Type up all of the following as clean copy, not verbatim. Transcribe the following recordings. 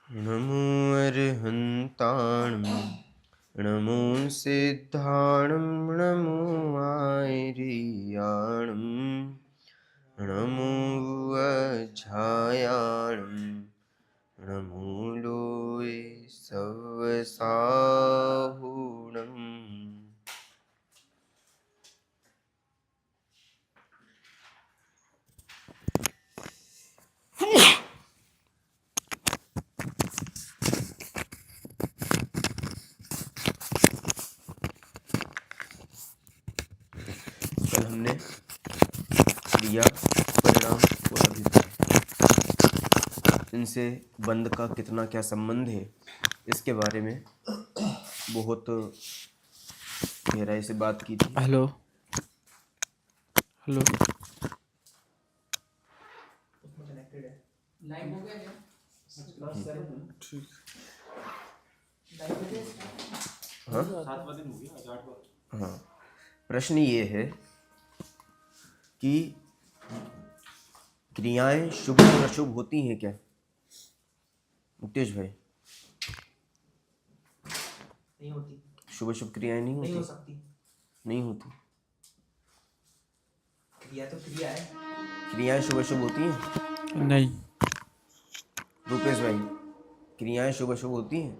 नमो अर्हन्ताणं नमो सिद्धाणं नमो आयर्याणं नमो अज्झायाणं नमो लोये सवसाहुणम्। कल हमने क्रिया, परिणाम और अभिप्राय, इनसे बंध का कितना क्या संबंध है, इसके बारे में बहुत गहराई से बात की थी। हेलो हेलो हाँ, प्रश्न ये है कि क्रियाएं शुभ और अशुभ होती हैं क्या? मुकेश भाई, नहीं होती। शुभ अशुभ क्रियाएं नहीं होती? नहीं हो सकती। नहीं होती। क्रिया तो क्रिया है। क्रियाएं शुभ अशुभ होती हैं? नहीं। रूपेश भाई, क्रियाएं शुभ अशुभ होती हैं?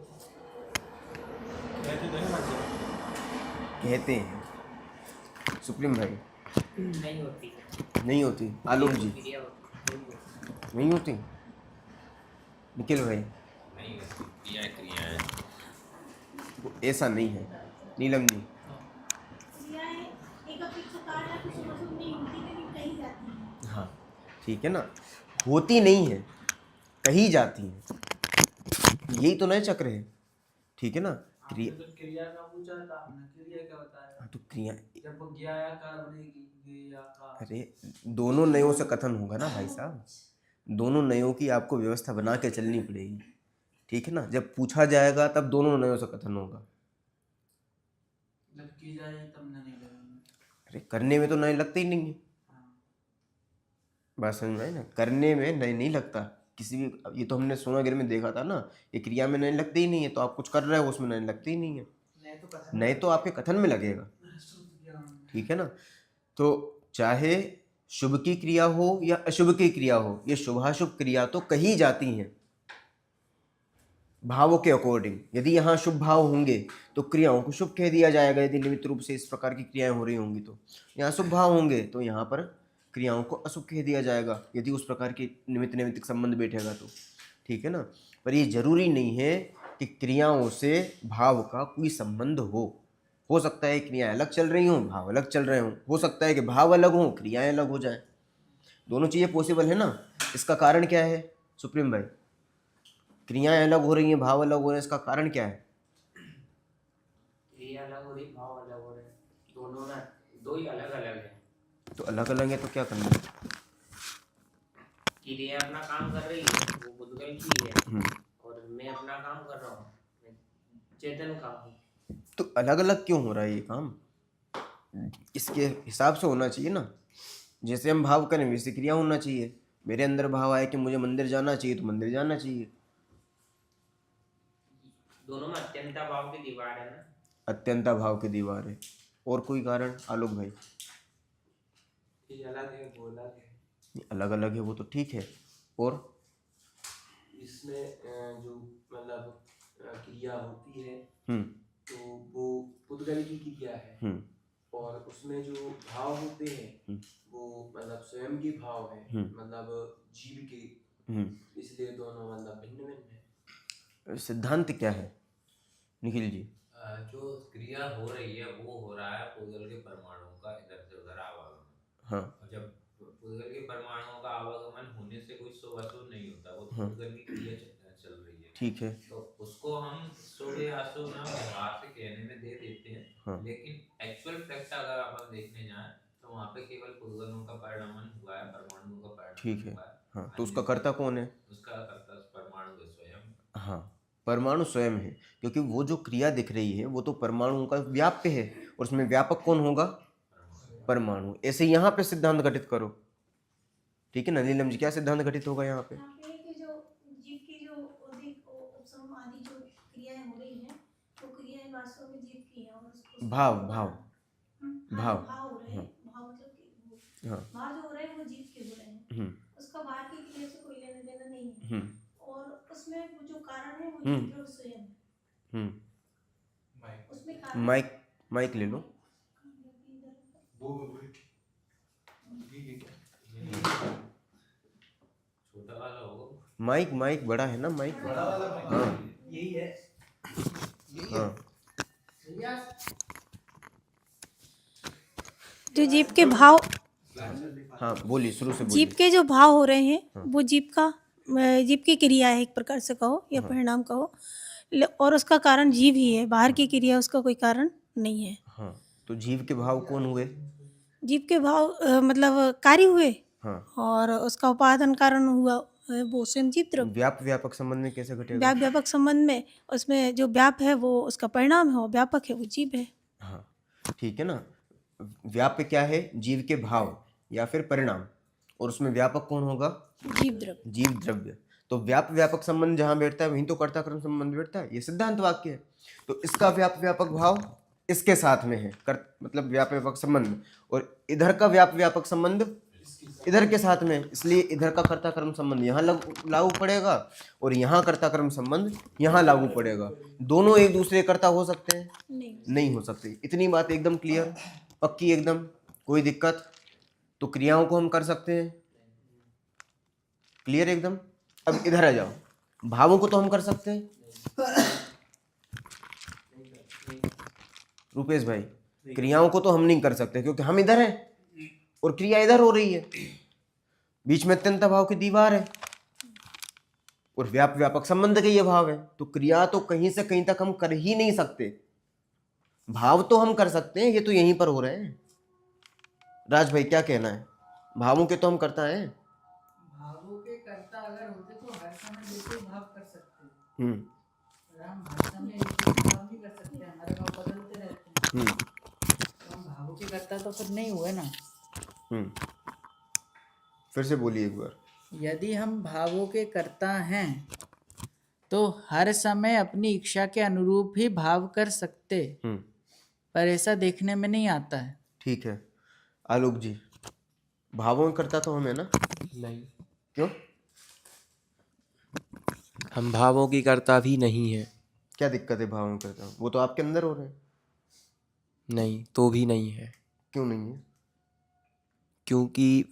कहते हैं। सुप्रीम भाई, नहीं होती। नहीं होती। आलोक जी, क्रिया होती। नहीं होती। निखिल भाई, नहीं होती। क्रिया है। ऐसा नहीं है। नीलम जी, हाँ ठीक है ना, होती नहीं है, कही जाती है, यही तो नए चक्र है। ठीक है ना। क्रिया का पूछा था हमने, क्रिया क्या बताया? तो क्रिया जब वो ज्ञायाकार बनेगी, ज्ञेयाकार। अरे दोनों नयों से कथन होगा ना भाई साहब, दोनों नयों की आपको व्यवस्था बना के चलनी पड़ेगी। ठीक है ना, जब पूछा जाएगा तब दोनों नयों से कथन होगा। जब की जाए तब नहीं लगेंगे। अरे करने में तो नए लगते ही नहीं है। हाँ। बात समझ में आई ना, करने में नए नहीं लगता किसी भी। ये तो हमने सोनागिरी में देखा था ना, ये क्रिया में नए लगते ही नहीं है, तो आप कुछ कर रहे हो उसमें नए लगते ही नहीं है। नए तो आपके कथन में लगेगा। ठीक है ना। तो चाहे शुभ की क्रिया हो या अशुभ की क्रिया हो, ये शुभाशुभ क्रिया तो कही जाती हैं भावों के अकॉर्डिंग। यदि यहाँ शुभ भाव होंगे तो क्रियाओं को शुभ कह दिया जाएगा, यदि निमित्त रूप से इस प्रकार की क्रियाएं हो रही होंगी। तो यहाँ शुभ भाव होंगे तो यहाँ पर क्रियाओं को अशुभ कह दिया जाएगा, यदि उस प्रकार की निमित्त नैमित्तिक संबंध बैठेगा तो। ठीक है ना। पर ये जरूरी नहीं है कि क्रियाओं से भाव का कोई संबंध हो सकता है क्रियाएं अलग चल रही हों, भाव अलग चल रहे हों, हो सकता है कि भाव अलग हों, क्रियाएं अलग हो जाएं। दोनों चीज़ें पॉसिबल है ना। इसका कारण क्या है सुप्रीम भाई? क्रियाएं अलग हो रही हैं, भाव अलग हो रहे हैं, इसका कारण क्या है? क्रिया अलग हो रही, भाव अलग हो रहे, दोनों ना दो ही अलग अलग है। तो अलग अलग है तो क्या करना है? क्रिया अपना काम कर रही है, वो बुद्धगल की है, और मैं अपना काम कर रहा हूँ, मैं चेतन का हूँ। तो अलग अलग क्यों हो रहा है ये काम? इसके हिसाब से होना चाहिए ना। जैसे हम भाव करें वैसे क्रिया होना चाहिए। मेरे अंदर भाव आए कि मुझे मंदिर जाना चाहिए तो मंदिर जाना चाहिए। दोनों में अत्यंता भाव की दीवार है ना। अत्यंता भाव की दीवार है। और कोई कारण आलोक भाई? ये अलग है, वो अलग है। अलग अलग है वो तो ठीक है। और इसमें जो मतलब क्रिया होती है तो वो पुद्गल की क्रिया है, और उसमें जो भाव होते हैं वो मतलब स्वयं के भाव है, मतलब जीव के। इसलिए दोनों मतलब भिन्न भिन्न है। सिद्धांत क्या है निखिल जी? जो क्रिया हो रही है वो हो रहा है पुद्गल के परमाणुओं का इधर से उधर आवागमन। हाँ। और जब पुद्गल के परमाणुओं का आवागमन होने से कोई शुभ अशुभ नहीं होता, वो तो पुद्गल की क्रिया चल रही है। ठीक है। तो उसको हम शुभ या अशुभ ना व्यवहार से कहने में दे देते हैं। हाँ। लेकिन एक्चुअल फैक्ट अगर अपन देखने जाए तो वहाँ पे केवल पुद्गलों का परिणमन हुआ है, परमाणुओं का परिणमन हुआ है। हाँ, तो उसका कर्ता कौन है? उसका कर्ता परमाणु है स्वयं। हाँ, परमाणु स्वयं है, क्योंकि वो जो क्रिया दिख रही है वो तो परमाणु का व्याप्य है, और उसमें व्यापक कौन होगा? परमाणु। ऐसे यहाँ पे सिद्धांत घटित करो। ठीक है ना नीलम जी, क्या सिद्धांत घटित होगा यहाँ पे? उपसम आदि जो क्रियाएं हो रही हैं वो क्रियाएं वास्तव में जीव की हैं और उसको भाव भाव भाव। भाव हो रहे हैं, भाव मतलब कि हाँ। भाव जो हो रहे हैं वो जीव के हो रहे हैं, उसका बाहर की क्रिया से कोई लेना देना नहीं है, और उसमें वो जो कारण है वो जीव द्रव्य स्वयं है। उसमें कारण माइक ले लो। छोटा वाला होगा। माइक बड़ा है ना, माइक बड़ा वाला। हाँ यही है। हाँ। जो जीव के भाव, हाँ बोलिए, शुरू से बोलिए। जीव के जो भाव हो रहे हैं वो जीव की क्रिया है, एक प्रकार से कहो या परिणाम कहो, और उसका कारण जीव ही है, बाहर की क्रिया उसका कोई कारण नहीं है। हाँ, तो जीव के भाव कौन हुए? जीव के भाव मतलब कार्य हुए, हाँ। और उसका उपादान कारण हुआ वो स्वयं जीव द्रव्य। व्यापक संबंध में कैसे घटेगा? व्यापक संबंध में उसमें जो व्याप है वो उसका परिणाम है, और व्यापक है वो जीव है। हाँ ठीक है ना। व्याप्य क्या है? जीव के भाव या फिर परिणाम, और उसमें व्यापक कौन होगा? जीव द्रव्य। जीव द्रव्य। तो व्यापक संबंध जहां बैठता है वहीं तो कर्ता कर्म संबंध बैठता है, ये सिद्धांत वाक्य है। तो इसका व्यापक भाव इसके साथ में है, मतलब व्यापक संबंध, और इधर का व्यापक संबंध इधर के साथ में, इसलिए इधर का कर्ता कर्म संबंध यहाँ लागू पड़ेगा, और यहाँ कर्ता कर्म संबंध यहाँ लागू पड़ेगा। दोनों एक दूसरे कर्ता हो सकते हैं? नहीं हो सकते। इतनी बात एकदम क्लियर, पक्की एकदम, कोई दिक्कत? तो क्रियाओं को हम कर सकते हैं, क्लियर एकदम। अब इधर आ जाओ, भावों को तो हम कर सकते हैं रुपेश भाई, क्रियाओं को तो हम नहीं कर सकते, क्योंकि हम इधर हैं और क्रिया इधर हो रही है, बीच में अत्यंत भाव की दीवार है, और व्यापक संबंध का ये भाव है। तो क्रिया तो कहीं से कहीं तक हम कर ही नहीं सकते, भाव तो हम कर सकते हैं, ये तो यहीं पर हो रहे हैं। राज भाई क्या कहना है? भावों के तो हम करता है। भावों के कर्ता अगर होते तो हर समय बिल्कुल भाव कर सकते, अगर हम हर समय एक ही भाव नहीं कर सकते, हमारे भाव बदलते रहते हैं, तो हम भावों के कर्ता तो फिर नहीं हुए ना। फिर से बोलिए एक बार। यदि हम भावों के कर्ता हैं तो हर समय अपनी इच्छा के अनुरूप ही भाव कर सकते, पर ऐसा देखने में नहीं आता है। ठीक है आलोक जी, भावों में करता तो हमें ना? नहीं, क्यों? हम भावों की कर्ता भी नहीं है। क्या दिक्कत है भावों में करता? वो तो आपके अंदर हो रहे हैं। नहीं, तो भी नहीं है। क्यों नहीं है? क्योंकि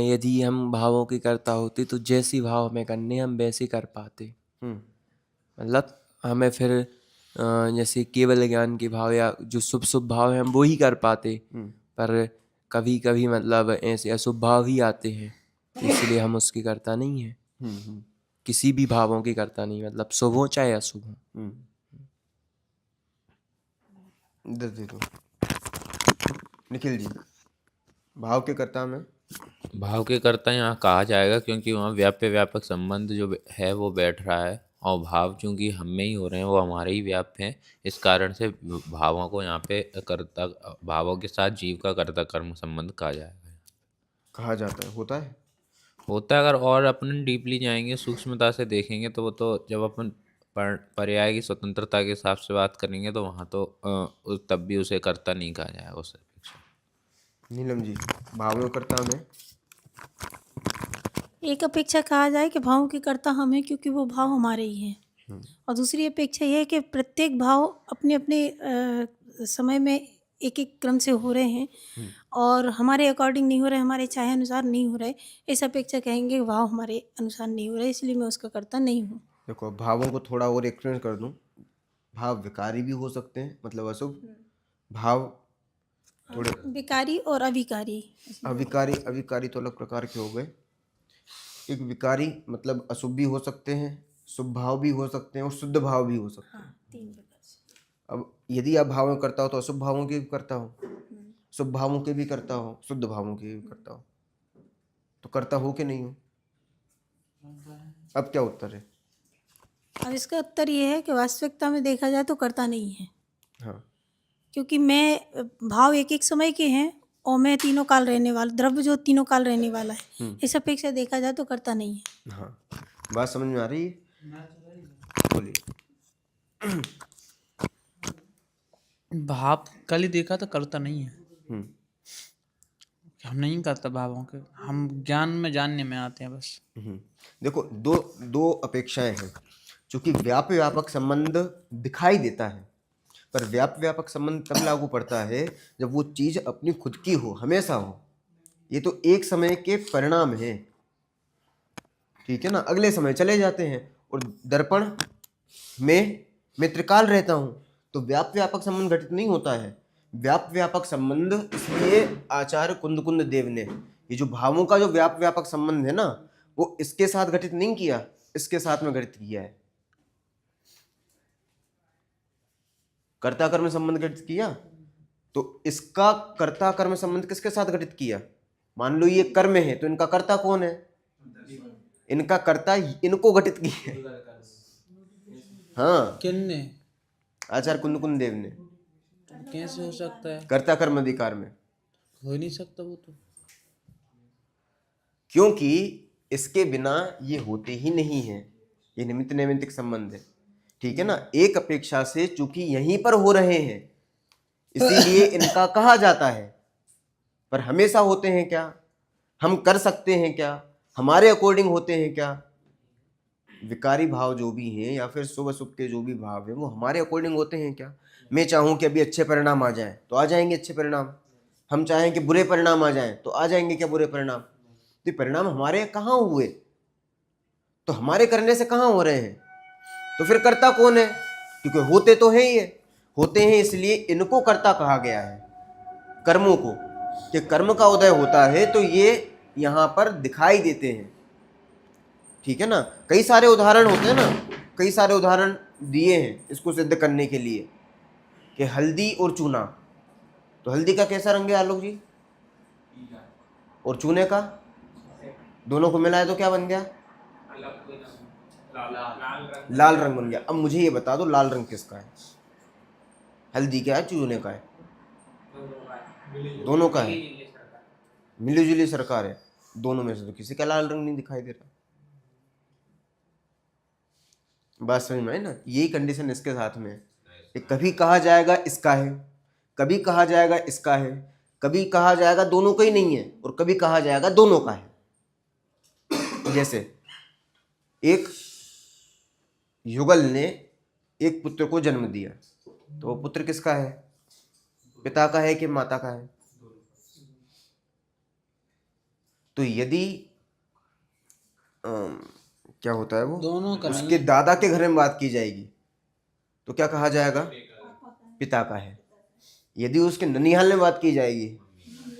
यदि हम भावों की कर्ता होते तो जैसी भाव हमें करने हम वैसे कर पाते। मतलब हमें फिर जैसे केवल ज्ञान के भाव या जो शुभ भाव हैं हम वो ही कर पाते, पर कभी कभी मतलब ऐसे अशुभ भाव ही आते हैं, तो इसलिए हम उसकी कर्ता नहीं है। किसी भी भावों की कर्ता नहीं, मतलब शुभ हो चाहे अशुभ हो। इधर दे दो निखिल जी, भाव के कर्ता में? भाव के कर्ता यहाँ कहा जाएगा क्योंकि वहाँ व्यापक संबंध जो है वो बैठ रहा है, और भाव चूंकि हम में ही हो रहे हैं, वो हमारे ही व्याप्य हैं, इस कारण से भावों को यहाँ पे कर्ता, भावों के साथ जीव का कर्ता कर्म संबंध कहा जाएगा। कहा जाता है, होता है, होता है। अगर और अपन डीपली जाएंगे, सूक्ष्मता से देखेंगे, तो वो तो जब अपन पर्याय की स्वतंत्रता के हिसाब से बात करेंगे तो वहाँ तो तब भी उसे कर्ता नहीं कहा जाएगा उससे अपेक्षा। नीलम जी, भावों कर्ता में एक अपेक्षा कहा जाए कि भावों के कर्ता हम हैं क्योंकि वो भाव हमारे ही हैं, और दूसरी अपेक्षा यह है कि प्रत्येक भाव अपने अपने समय में एक एक क्रम से हो रहे हैं, और हमारे अकॉर्डिंग नहीं हो रहे, हमारे चाहे अनुसार नहीं हो रहे। इस अपेक्षा कहेंगे भाव हमारे अनुसार नहीं हो रहे, इसलिए मैं उसका कर्ता नहीं हूँ। देखो, भावों को थोड़ा और एक्सप्लेन कर दूं। भाव विकारी भी हो सकते हैं, मतलब अशुभ भाव, थोड़े विकारी और अविकारी। अविकारी तो अलग प्रकार के हो गए। एक विकारी मतलब अशुभ भी हो सकते हैं, शुभ भाव भी हो सकते हैं, और शुद्ध भाव भी हो सकते हैं। 3 प्रकार से। अब यदि आप भावों में करता हो तो अशुभ भावों के भी करता हो, शुभ भावों के भी करता हो, शुद्ध भावों के भी करता हो, तो करता हो कि नहीं हो? अब क्या उत्तर है? अब इसका उत्तर ये है कि वास्तविकता में देखा जाए तो कर्ता नहीं है। हाँ, क्योंकि मैं भाव एक एक समय के हैं, और मैं तीनों काल रहने वाला द्रव्य जो तीनों काल रहने वाला है, इस अपेक्षा देखा जाए तो कर्ता नहीं है। हाँ, बात समझ में आ रही है? बोलिए। भाव कल ही देखा तो करता नहीं है। हम्म, हम नहीं करता भावों के, हम ज्ञान में जानने में आते हैं बस। देखो दो दो अपेक्षाएं हैं। चूंकि व्याप्य व्यापक संबंध दिखाई देता है, पर व्याप्य व्यापक संबंध तब लागू पड़ता है जब वो चीज अपनी खुद की हो, हमेशा हो। ये तो एक समय के परिणाम है, ठीक है ना, अगले समय चले जाते हैं। और दर्पण में मैं त्रिकाल रहता हूं, तो व्याप्य व्यापक संबंध घटित नहीं होता है। व्याप्य व्यापक संबंध इसलिए आचार्य कुंद देव ने ये जो भावों का जो व्याप्य व्यापक संबंध है ना, वो इसके साथ घटित नहीं किया, इसके साथ में घटित किया है। कर्ता कर्म संबंध घटित किया, तो इसका कर्ता कर्म संबंध किसके साथ घटित किया? मान लो ये कर्म है, तो इनका कर्ता कौन है? इनका कर्ता इनको घटित किया है। हाँ, किन्ने? आचार्य कुंद देव ने। कैसे हो सकता है? कर्ता कर्म अधिकार में, हो ही नहीं सकता वो तो। क्योंकि इसके बिना ये होते ही नहीं है। ये निमित्त नैमित्तिक संबंध है, ठीक है ना। एक अपेक्षा से चूंकि यहीं पर हो रहे हैं, इसीलिए इनका कहा जाता है। पर हमेशा होते हैं क्या? हम कर सकते हैं क्या? हमारे अकॉर्डिंग होते हैं क्या? विकारी भाव जो भी हैं या फिर शुभ अशुभ के जो भी भाव हैं, वो हमारे अकॉर्डिंग होते हैं क्या? मैं चाहूँ कि अभी अच्छे परिणाम आ जाएं तो आ जाएंगे अच्छे परिणाम। हम चाहें कि बुरे परिणाम आ जाएं तो आ जाएंगे क्या बुरे परिणाम? तो परिणाम हमारे कहाँ हुए? तो हमारे करने से कहाँ हो रहे हैं? तो फिर कर्ता कौन है? क्योंकि होते तो है ये, होते हैं, इसलिए इनको कर्ता कहा गया है, कर्मों को। कि कर्म का उदय होता है तो ये यहाँ पर दिखाई देते हैं, ठीक है ना। कई सारे उदाहरण होते हैं ना, कई सारे उदाहरण दिए हैं इसको सिद्ध करने के लिए कि हल्दी और चूना। तो हल्दी का कैसा रंग है आलोक जी? और चूने का? दोनों को मिलाए तो क्या बन गया? लाल रंग बन गया। अब मुझे ये बता दो, लाल रंग किसका है? हल्दी का है, चूने का है? दोनों का है। मिली जुली सरकार है, दोनों में से तो किसी का लाल रंग नहीं दिखाई दे रहा। बात समझ में आई ना? यही कंडीशन इसके साथ में है कि कभी कहा जाएगा इसका है, कभी कहा जाएगा इसका है, कभी कहा जाएगा दोनों का ही नहीं है, और कभी कहा जाएगा दोनों का है। जैसे एक युगल ने एक पुत्र को जन्म दिया, तो वो पुत्र किसका है? पिता का है कि माता का है? तो यदि क्या होता है, वो दोनों का उसके दादा के घर में बात की जाएगी तो क्या कहा जाएगा? पिता का है। यदि उसके ननिहाल में बात की जाएगी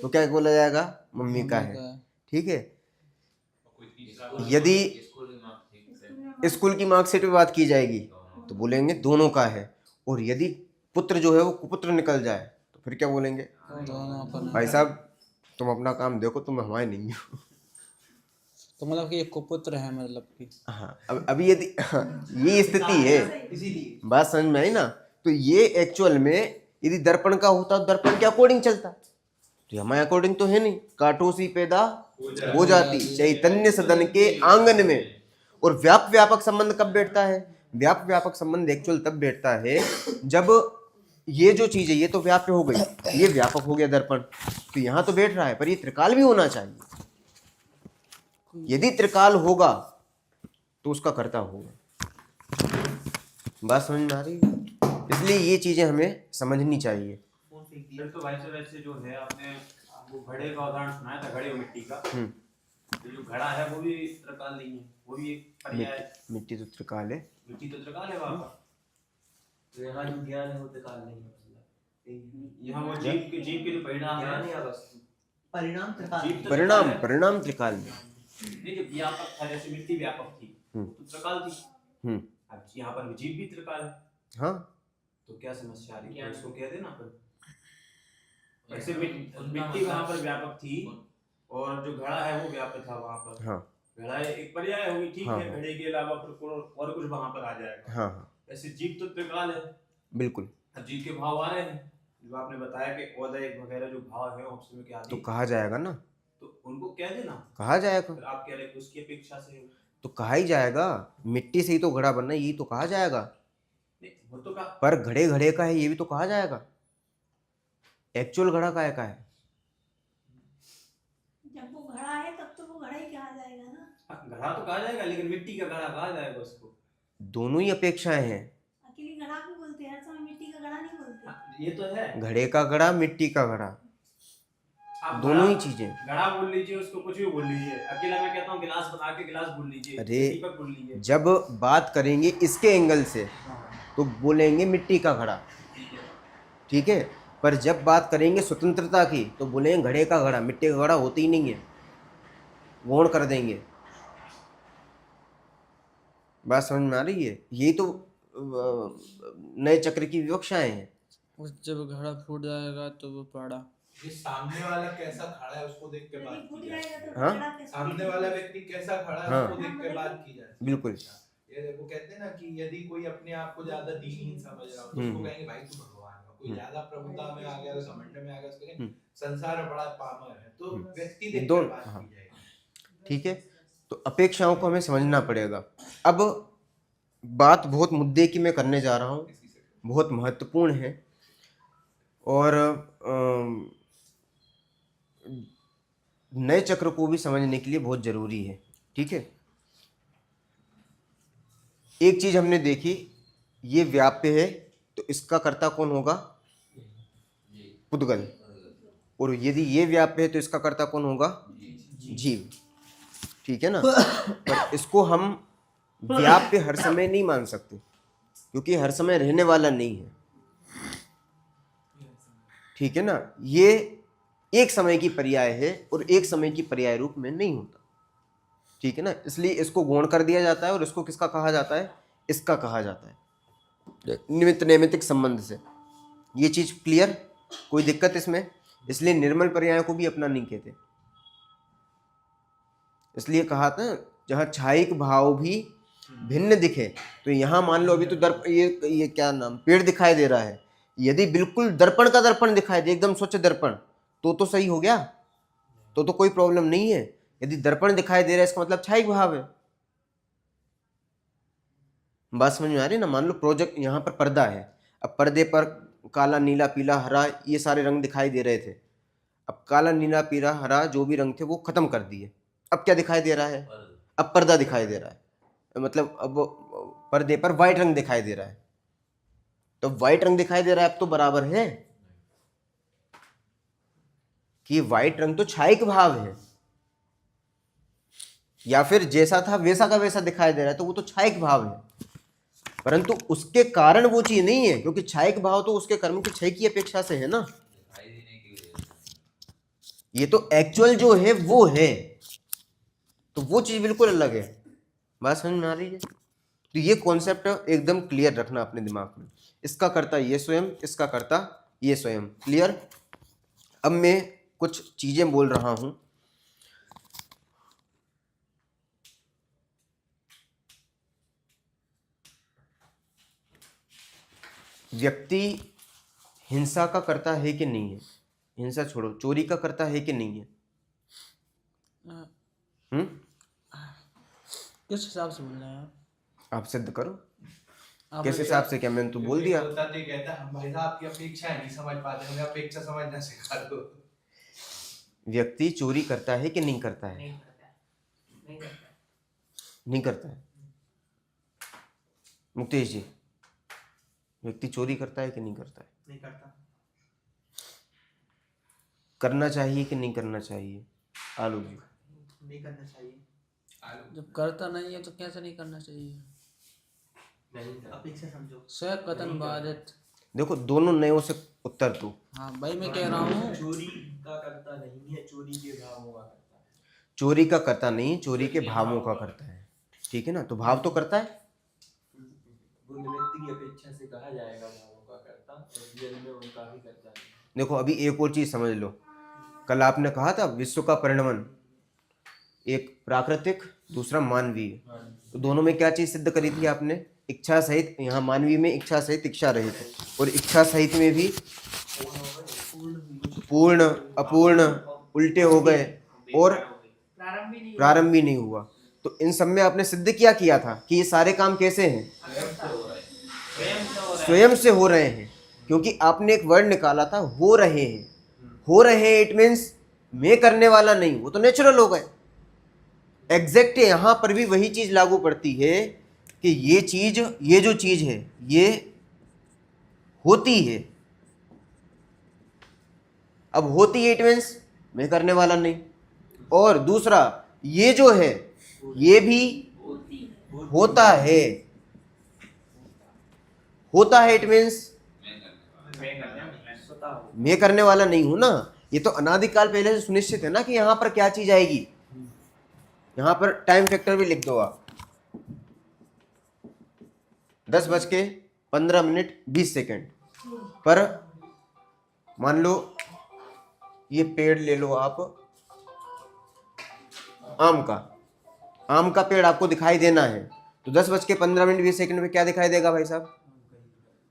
तो क्या बोला जाएगा? मम्मी का है, ठीक है। यदि स्कूल की मार्कशीट पे बात की जाएगी तो बोलेंगे दोनों का है। और यदि पुत्र जो है वो कुपुत्र निकल जाए तो फिर क्या बोलेंगे? दोनों का। भाई साहब तुम अपना काम देखो, तुम हमारे नहीं हो। तो मतलब कि एक कुपुत्र है, मतलब कि हाँ, अब अभी यदि ये स्थिति है, बात समझ में आई ना? तो ये एक्चुअल में यदि दर्पण का होता तो दर्पण के अकॉर्डिंग चलता, तो हमारे अकॉर्डिंग तो है नहीं। कांटों सी पैदा हो जाती चैतन्य सदन के आंगन में। और व्याप्य व्यापक संबंध कब बैठता है? व्याप्य व्यापक संबंध एक्चुअल तब बैठता है जब ये जो चीज है ये तो व्याप्य हो गई, ये व्यापक हो गया दर्पण, तो यहाँ तो बैठ रहा है, पर ये त्रिकाल भी होना चाहिए। यदि त्रिकाल होगा तो उसका कर्ता होगा। बात समझ में आ रही है? इसलिए ये चीजें हमें समझनी चाहिए। फिर तो वैसे जो है आपने वो घड़े का उदाहरण सुनाया था, घड़े और मिट्टी का। तो जो घड़ा है वो भी त्रिकाल नहीं है, वो भी एक पर्याय है। मिट्टी तो त्रिकाल है, मिट्टी तो त्रिकाल है वहाँ पर। तो यहाँ जो ज्ञान है वो त्रिकाल नहीं है। यहाँ वो जीव के जो परिणाम है, परिणाम त्रिकाल जीव तो परिणाम त्रिकाल में। नहीं, जो व्यापक था, जैसे मिट्टी व्यापक थी तो त्रिकाल थी। अब यहाँ पर जीव भी त्रिकाल है। हाँ, तो क्या समस्या आ रही है? इसको कह देना फिर। ऐसे मिट्टी वहाँ पर व्यापक थी और जो घड़ा है वो व्यापक था वहाँ पर। हाँ, घड़ा एक पर्याय होगी, ठीक हाँ, है। घड़े के अलावा फिर और कुछ वहाँ पर आ जाएगा। हाँ, हाँ, ऐसे जीव तो त्रिकाल है, बिल्कुल। जीव के भाव आ रहे हैं जो आपने बताया कि औदय वगैरह जो भाव है उसमें क्या तो कहा जाएगा ना, तो उनको कह देना। कहा जाएगा, फिर आप कह रहे हैं कि उसकी अपेक्षा से तो कहा ही जाएगा। मिट्टी से ही तो घड़ा बनना है, यही तो कहा जाएगा। नहीं, वो तो का पर घड़े घड़े का है ये भी तो कहा जाएगा। एक्चुअल घड़ा काय का है? जब वो घड़ा है तब तो वो घड़ा ही कहा जाएगा ना। घड़ा तो कहा जाएगा, लेकिन मिट्टी का घड़ा कहा जाएगा उसको। दोनों ही अपेक्षाएं हैं। अकेली घड़ा भी बोलते हैं, हर समय मिट्टी का घड़ा नहीं बोलते। ये तो है, घड़े का घड़ा, मिट्टी का घड़ा, आप दोनों ही घड़ा- चीजें। घड़ा बोल लीजिए, उसको कुछ भी बोल लीजिए। अकेला मैं कहता हूँ गिलास बना के गिलास बोल लीजिए, अरे दीपक बोल लीजिए। जब बात करेंगे इसके एंगल से तो बोलेंगे मिट्टी का घड़ा, ठीक है। पर जब बात करेंगे स्वतंत्रता की तो बोलेंगे घड़े का घड़ा। मिट्टी का घड़ा होती ही नहीं है, गौण कर देंगे। बात समझ में आ रही है? यही तो नए चक्र की विवक्षाएं हैं। उस जब घड़ा फूट जाएगा तो वो पड़ा। ये सामने वाला कैसा खड़ा है उसको देख के बात फूट की जाए। जाएगा तो हाँ? घड़ा कैसे सामने फूटेगा? वाला व्यक्ति कैसा खड़ा है हाँ। उसको देख के बात की जाए। बिल्कुल। ये देखो कहते हैं ना कि यदि कोई अपने आप को ज्यादा दीनहीन समझ रहा हो तो उसको कहेंगे भाई तू भगवान है। कोई ज्यादा प्रभुता में आ गया, घमंड में आ गया, उसको कहेंगे संसार में बड़ा पामर है। तो व्यक्ति देख कर बात की जाएगी। ठीक है, तो अपेक्षाओं को हमें समझना पड़ेगा। अब बात बहुत मुद्दे की मैं करने जा रहा हूँ, बहुत महत्वपूर्ण है और नए चक्र को भी समझने के लिए बहुत जरूरी है। ठीक है, एक चीज हमने देखी, ये व्याप्य है तो इसका कर्ता कौन होगा? पुद्गल। और यदि ये व्याप्य है तो इसका कर्ता कौन होगा? जीव। ठीक है ना। पर इसको हम व्याप्य हर समय नहीं मान सकते क्योंकि हर समय रहने वाला नहीं है। ठीक है ना, ये एक समय की पर्याय है और एक समय की पर्याय रूप में नहीं होता। ठीक है ना, इसलिए इसको गौण कर दिया जाता है और इसको किसका कहा जाता है? इसका कहा जाता है निमित्त नैमित्तिक संबंध से। ये चीज क्लियर? कोई दिक्कत इसमें? इसलिए निर्मल पर्याय को भी अपना नहीं कहते। इसलिए कहा था जहां छायिक भाव भी भिन्न दिखे, तो यहां मान लो अभी तो ये क्या नाम पेड़ दिखाई दे रहा है, यदि बिल्कुल दर्पण का दर्पण दिखाई दे, एकदम स्वच्छ दर्पण, तो सही हो गया, तो कोई प्रॉब्लम नहीं है। यदि दर्पण दिखाई दे रहा है इसका मतलब छायिक भाव है। बात समझ में आ रही है ना? मान लो प्रोजेक्ट यहाँ पर पर्दा है, अब पर्दे पर काला नीला पीला हरा ये सारे रंग दिखाई दे रहे थे। अब काला नीला पीला हरा जो भी रंग थे वो खत्म कर दिए, अब क्या दिखाई दे रहा है? अब पर्दा दिखाई दे रहा है, मतलब अब पर्दे पर व्हाइट रंग दिखाई दे रहा है। तो व्हाइट रंग दिखाई दे रहा है, अब तो बराबर है कि व्हाइट रंग तो छायिक भाव है, या फिर जैसा था वैसा का वैसा दिखाई दे रहा है तो वो तो छायिक भाव है, परंतु उसके कारण वो चीज नहीं है, क्योंकि छायिक भाव तो उसके कर्म की क्षय की अपेक्षा से है ना। ये तो एक्चुअल जो है वो है, तो वो चीज बिल्कुल अलग है। बात समझ में आ रही है? तो ये कॉन्सेप्ट एकदम क्लियर रखना अपने दिमाग में। इसका कर्ता ये स्वयं, इसका कर्ता ये स्वयं। क्लियर? अब मैं कुछ चीजें बोल रहा हूं। व्यक्ति हिंसा का कर्ता है कि नहीं है? हिंसा छोड़ो, चोरी का कर्ता है कि नहीं है? किस हिसाब से बोल रहे हैं आप सिद्ध करो। आप? किस हिसाब से? क्या मैंने तो बोल दिया। होता तो कहता हम भाई साहब आपकी अपेक्षा नहीं समझ पाते, हमें अपेक्षा समझना सिखा दो। व्यक्ति चोरी करता है कि नहीं करता है? नहीं करता है, नहीं करता है। नहीं करता है। मुक्तेश जी, व्यक्ति चोरी करता है कि नहीं करता है? नहीं करता। करना चाहिए कि नहीं करना चाहिए? आलोक जी। नहीं करना चाहिए। जब करता नहीं है तो कैसे नहीं करना चाहिए? नहीं, अपेक्षा समझो। स्व कथन बाधित। देखो दोनों नयों से उत्तर दो। हाँ भाई मैं कह रहा हूँ, चोरी का करता नहीं है, चोरी के भावों का करता है। चोरी का करता नहीं, चोरी के भावों का करता है। ठीक है ना, तो भाव तो करता है। वो निमित्त की अपेक्षा से कहा जाएगा भावों का करता, और रियल में उनका भी करता नहीं। देखो अभी एक और चीज समझ लो, कल आपने कहा था विश्व का परिणमन, एक प्राकृतिक दूसरा मानवीय, तो दोनों में क्या चीज सिद्ध करी थी आपने? इच्छा सहित, यहाँ मानवीय में इच्छा सहित इच्छा रहित, और इच्छा सहित में भी पूर्ण अपूर्ण उल्टे हो गए और प्रारंभ भी नहीं हुआ। तो इन सब में आपने सिद्ध किया था कि ये सारे काम कैसे हैं? स्वयं से हो रहे हैं, क्योंकि आपने एक वर्ड निकाला था हो रहे हैं। हो रहे हैं इट मीन्स मैं करने वाला नहीं, वो तो नेचुरल हो गए। एग्जैक्ट यहां पर भी वही चीज लागू पड़ती है कि ये चीज, ये जो चीज है ये होती है। अब होती है इट मीन्स मैं करने वाला नहीं, और दूसरा ये जो है ये भी होता है। होता है इट मीन्स मैं करने वाला नहीं हूं ना। ये तो अनादिकाल पहले से सुनिश्चित है ना कि यहां पर क्या चीज आएगी। यहां पर टाइम फैक्टर भी लिख दो आप, 10:15 पर मान लो ये पेड़ ले लो आप, आम का पेड़ आपको दिखाई देना है, तो 10:15 पे क्या दिखाई देगा भाई साहब?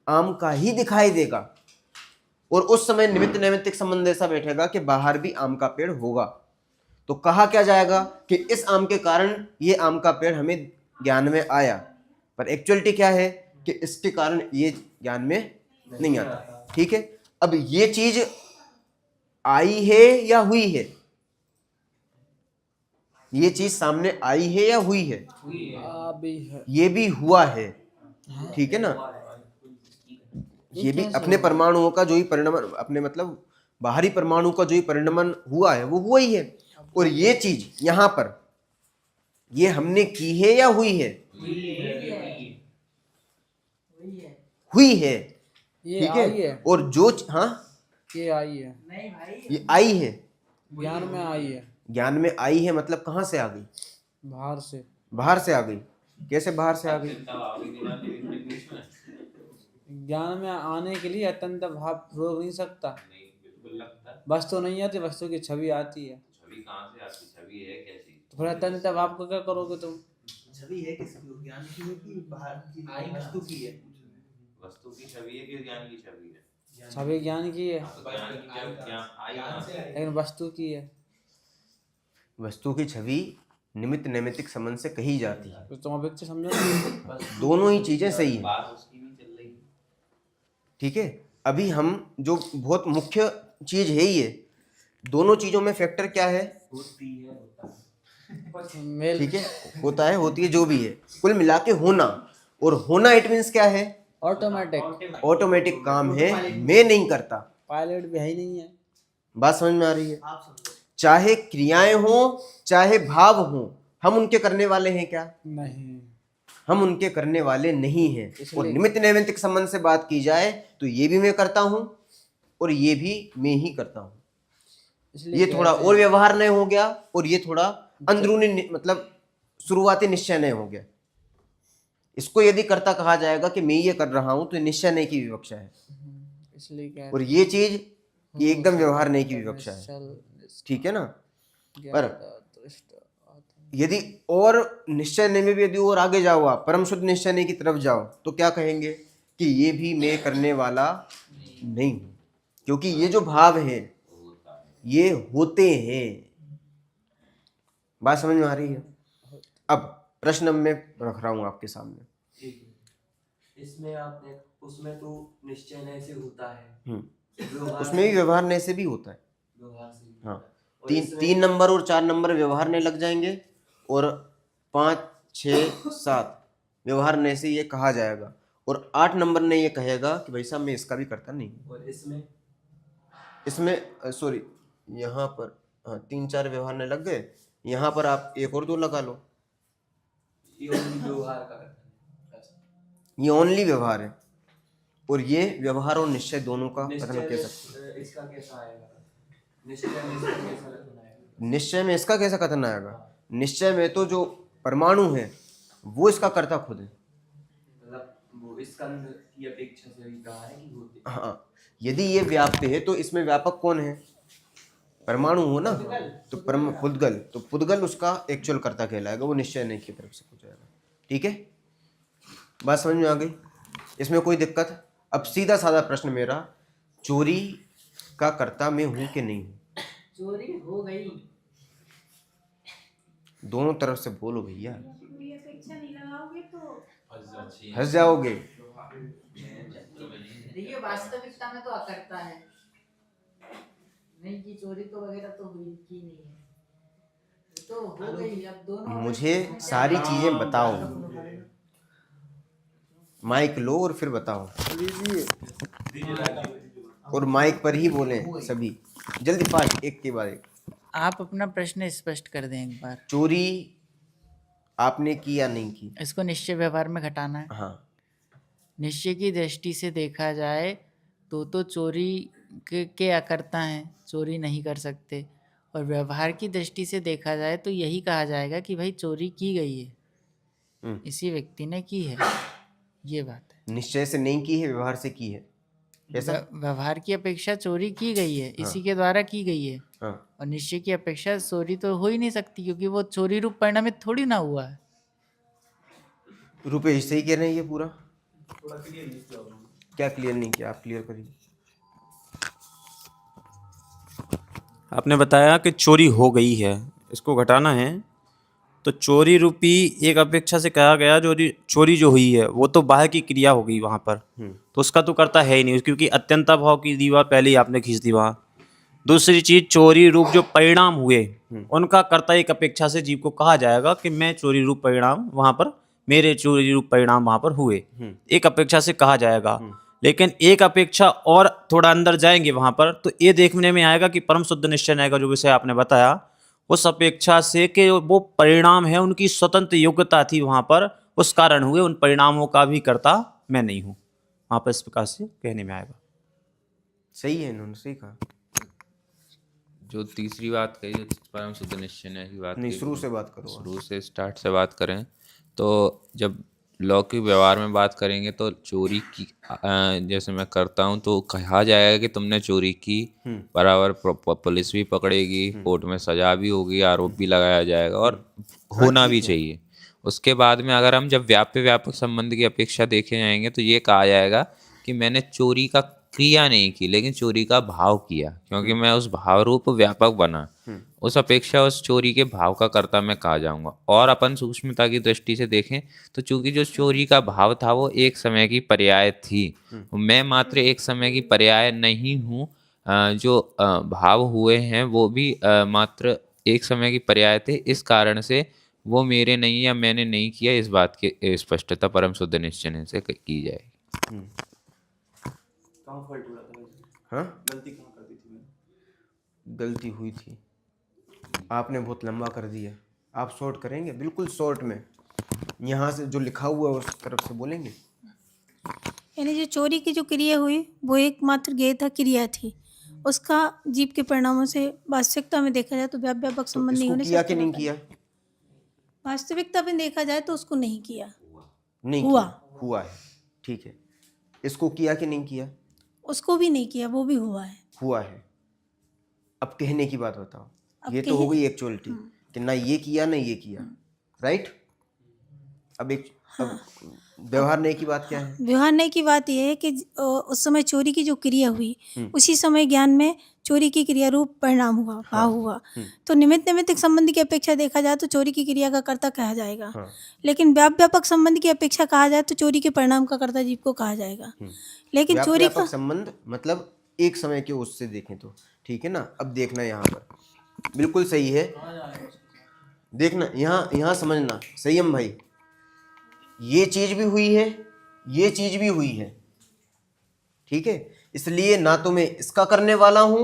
आम का ही दिखाई देगा। और उस समय निमित्त नैमित्तिक संबंध ऐसा बैठेगा कि बाहर भी आम का पेड़ होगा। तो कहा क्या जाएगा कि इस आम के कारण ये आम का पेड़ हमें ज्ञान में आया, पर एक्चुअलिटी क्या है कि इसके कारण ये ज्ञान में नहीं आता। ठीक है, अब ये चीज आई है या हुई है? ये चीज सामने आई है या हुई है? ये भी हुआ है। ठीक है ना, ये भी अपने परमाणुओं का जो ही परिणमन, अपने मतलब बाहरी परमाणु का जो ही परिणमन हुआ है वो हुआ ही है। और ये चीज यहां पर ये हमने की है या हुई है? हुई है। ठीक है, और जो हाँ ये आई है, नहीं भाई, ये आई है, ज्ञान में आई है, ज्ञान में आई है। मतलब कहां से आ गई? बाहर से। बाहर से आ गई। कैसे बाहर से आ गई? ज्ञान में आने के लिए अत्यंत भाव रोक नहीं सकता। वस्तु नहीं आती, वस्तु की छवि आती है। छवि कहाँ से आती? छवि है क्या चीज? तो फिर अत्यंत भाव को क्या करोगे तुम? छवि है किसकी? ज्ञान की है कि बाहर की आई वस्तु की है? वस्तु की छवि है कि ज्ञान की छवि है? छवि ज्ञान की है, तो ज्ञान की छवि क्या आई कहाँ से? लेकिन वस्तु की है। वस्तु की छवि निमित्त नैमित्तिक संबंध से कही जाती है। तो तुम अभिक्ष समझो ना। दोनों ही चीजें सही है। बात उसकी भी चल रही है। ठीक है, अभी हम जो बहुत मुख्य चीज है ये दोनों चीजों में फैक्टर क्या है? मेल ठीक है, होता है, होती है, जो भी है, कुल मिला के होना। और होना इट मीन्स क्या है? ऑटोमेटिक। ऑटोमेटिक काम है, मैं नहीं करता। पायलट भी है ही नहीं है। बात समझ में आ रही है? चाहे क्रियाएं हो चाहे भाव हो, हम उनके करने वाले हैं क्या? नहीं, हम उनके करने वाले नहीं हैं। और निमित्त नैमित्तिक संबंध से बात की जाए तो ये भी मैं करता हूं और ये भी मैं ही करता हूं। इसलिए ये थोड़ा और व्यवहार नहीं हो गया, और ये थोड़ा अंदरूनी मतलब शुरुआती निश्चय नहीं हो गया। इसको यदि कर्ता कहा जाएगा कि मैं ये कर रहा हूं तो निश्चय नहीं की विवक्षा है, इसलिए क्या और ये चीज ये एकदम व्यवहार नहीं की विवक्षा है। ठीक है ना, पर यदि और निश्चय नहीं में भी यदि और आगे जाओ, आप परम शुद्ध निश्चय नहीं की तरफ जाओ, तो क्या कहेंगे कि ये भी मैं करने वाला नहीं हूं, क्योंकि ये जो भाव है ये होते हैं। बात समझ में आ रही है? अब प्रश्न मैं रख रहा हूं आपके सामने। ठीक है, इसमें आपने उसमें तो निश्चय नहीं से होता है, उसमें भी व्यवहार नहीं से भी होता है। व्यवहार से भी हाँ, होता है। और 3 नंबर और 4 नंबर व्यवहार नहीं लग जाएंगे, और 5, 6, 7 व्यवहार नहीं से ये कहा जाएगा, और 8 नंबर ने ये कहेगा कि भाई साहब मैं इसका भी करता नहीं हूं। और इसमें सॉरी, यहाँ पर 3-4 व्यवहार नहीं लग गए, यहाँ पर आप 1 और 2 लगा लो। ये only व्यवहार का करता है। ये ओनली व्यवहार है, और ये व्यवहार और निश्चय दोनों का कथन कह सकते हैं। इसका कैसा आएगा? निश्चय में इसका कैसा कथन आएगा? निश्चय में इसका कैसा कथन आएगा? निश्चय में तो जो परमाणु है वो इसका कर्ता खुद है। मतलब वो स्कंद की अपेक्षा से भी कहा है कि होते। हाँ, यदि ये व्याप्त है तो इसमें व्यापक कौन है? परमाणु हो ना, तो परम पुद्गल, तो पुद्गल उसका एक्चुअल कर्ता कहलाएगा, वो निश्चय नहीं की तरफ से हो जाएगा। ठीक है, बात समझ में आ गई? इसमें कोई दिक्कत? अब सीधा साधा प्रश्न मेरा, चोरी का कर्ता मैं हूं कि नहीं हूं? चोरी हो गई। दोनों तरफ से बोलो भैया, पूरी अपेक्षा नहीं लगाओगे तो हंस जाओगे। देखिए वास्तविकता में तो अकर्ता है, नहीं की चोरी तो वगैरह तो हुई की नहीं है, वो तो हो गई। अब दोनों मुझे सारी चीजें बताओ, माइक लो और फिर बताओ, और माइक पर ही बोले सभी, जल्दी फास्ट, एक के बाद एक। आप अपना प्रश्न स्पष्ट कर दें एक बार। चोरी आपने की या नहीं की? इसको निश्चय व्यवहार में घटाना है। हाँ, निश्चय की दृष्टि से देखा जाए तो चोरी के अकर्ता हैं, चोरी नहीं कर सकते। और व्यवहार की दृष्टि से देखा जाए तो यही कहा जाएगा कि भाई चोरी की गई है, इसी व्यक्ति ने की है, ये बात है। निश्चय से नहीं की है, व्यवहार से की है, ऐसा? व्यवहार की अपेक्षा चोरी की गई है, इसी के द्वारा की गई है। हाँ, और निश्चय की अपेक्षा चोरी तो हो ही नहीं सकती, क्योंकि वो चोरी रूप परिणामित थोड़ी ना हुआ है। रुपेश सही कह रहे हैं ये पूरा? क्या क्लियर नहीं किया, आप क्लियर करिए। आपने बताया कि चोरी हो गई है, इसको घटाना है, तो चोरी रूपी एक अपेक्षा से कहा गया, जो चोरी जो हुई है वो तो बाह्य की क्रिया हो गई वहाँ पर, तो उसका तो करता है ही नहीं, क्योंकि अत्यंता भाव की दीवार पहले ही आपने खींच दी वहाँ। दूसरी चीज, चोरी रूप जो परिणाम हुए उनका कर्ता एक अपेक्षा से जीव को कहा जाएगा कि मैं चोरी रूप परिणाम वहाँ पर, मेरे चोरी रूप परिणाम वहाँ पर हुए, एक अपेक्षा से कहा जाएगा। लेकिन एक अपेक्षा और थोड़ा अंदर जाएंगे वहाँ पर, तो ये देखने में आएगा कि परम शुद्ध निश्चय न्याय का जो विषय आपने बताया, उस अपेक्षा से कि वो परिणाम है, उनकी स्वतंत्र योग्यता थी वहाँ पर, उस कारण हुए, उन परिणामों का भी कर्ता मैं नहीं हूँ, वहाँ पर इस प्रकार से कहने में आएगा। सही है, इन्होंने सही कहा। जो तीसरी बात कही, जो परम शुद्ध निश्चय न्याय की बात नहीं, कही, शुरू से बात करो। शुरू से स्टार्ट से बात करें तो जब लौकिक व्यवहार में बात करेंगे तो चोरी की जैसे मैं करता हूँ तो कहा जाएगा कि तुमने चोरी की, बराबर पुलिस भी पकड़ेगी, कोर्ट में सजा भी होगी, आरोप भी लगाया जाएगा, और होना भी चाहिए। उसके बाद में अगर हम जब व्याप्य व्यापक संबंध की अपेक्षा देखे जाएंगे तो ये कहा जाएगा कि मैंने चोरी का क्रिया नहीं की, लेकिन चोरी का भाव किया, क्योंकि मैं उस भाव रूप व्यापक बना, उस अपेक्षा उस चोरी के भाव का कर्ता मैं कहा जाऊंगा। और अपन सूक्ष्मता की दृष्टि से देखें तो चूंकि जो चोरी का भाव था वो एक समय की पर्याय थी, मैं मात्र एक समय की पर्याय नहीं हूँ, जो भाव हुए हैं वो भी मात्र एक समय की पर्याय थे, इस कारण से वो मेरे नहीं या मैंने नहीं किया, इस बात की स्पष्टता परम शुद्ध निश्चय से की जाएगी। कहाँ फॉल्ट हुआ था वैसे? हाँ, गलती कहाँ कर दी थी मैंने? गलती हुई थी, आपने बहुत लंबा कर दिया। आप शॉर्ट करेंगे? बिल्कुल शॉर्ट में, यहाँ से जो लिखा हुआ है उस तरफ से बोलेंगे। यानी जो चोरी की जो क्रिया हुई वो एकमात्र गेय था, क्रिया थी, उसका जीव के परिणामों से वास्तविकता में देखा जाए तो व्यापक तो संबंध नहीं इसको होने से किया कि नहीं किया? वास्तविकता में देखा जाए तो उसको नहीं किया, नहीं हुआ। किया, हुआ है, ठीक है। इसको किया कि नहीं किया? उसको भी नहीं किया, वो भी हुआ है। हुआ है। अब कहने की बात बताओ, अब ये तो हो गई एक्चुअलिटी कि ना ये किया ना ये किया, राइट? अब एक अब व्यवहार नहीं की बात क्या है? व्यवहार नहीं की बात यह है कि उस समय चोरी की जो क्रिया हुई उसी समय ज्ञान में चोरी की क्रिया रूप परिणाम हुआ, भाव हुआ, तो निमित्त नैमित्तिक संबंध की अपेक्षा देखा जाए तो चोरी की क्रिया का कर्ता कहा जाएगा। लेकिन व्यापक संबंध की अपेक्षा कहा जाए तो चोरी के परिणाम का कर्ता जीव को कहा जाएगा। लेकिन चोरी का व्यापक संबंध मतलब एक समय के उससे देखें तो ठीक है ना। अब देखना यहाँ पर बिल्कुल सही है, देखना यहाँ समझना संयम भाई, ये चीज भी हुई है, ये चीज भी हुई है, ठीक है। इसलिए ना तो मैं इसका करने वाला हूं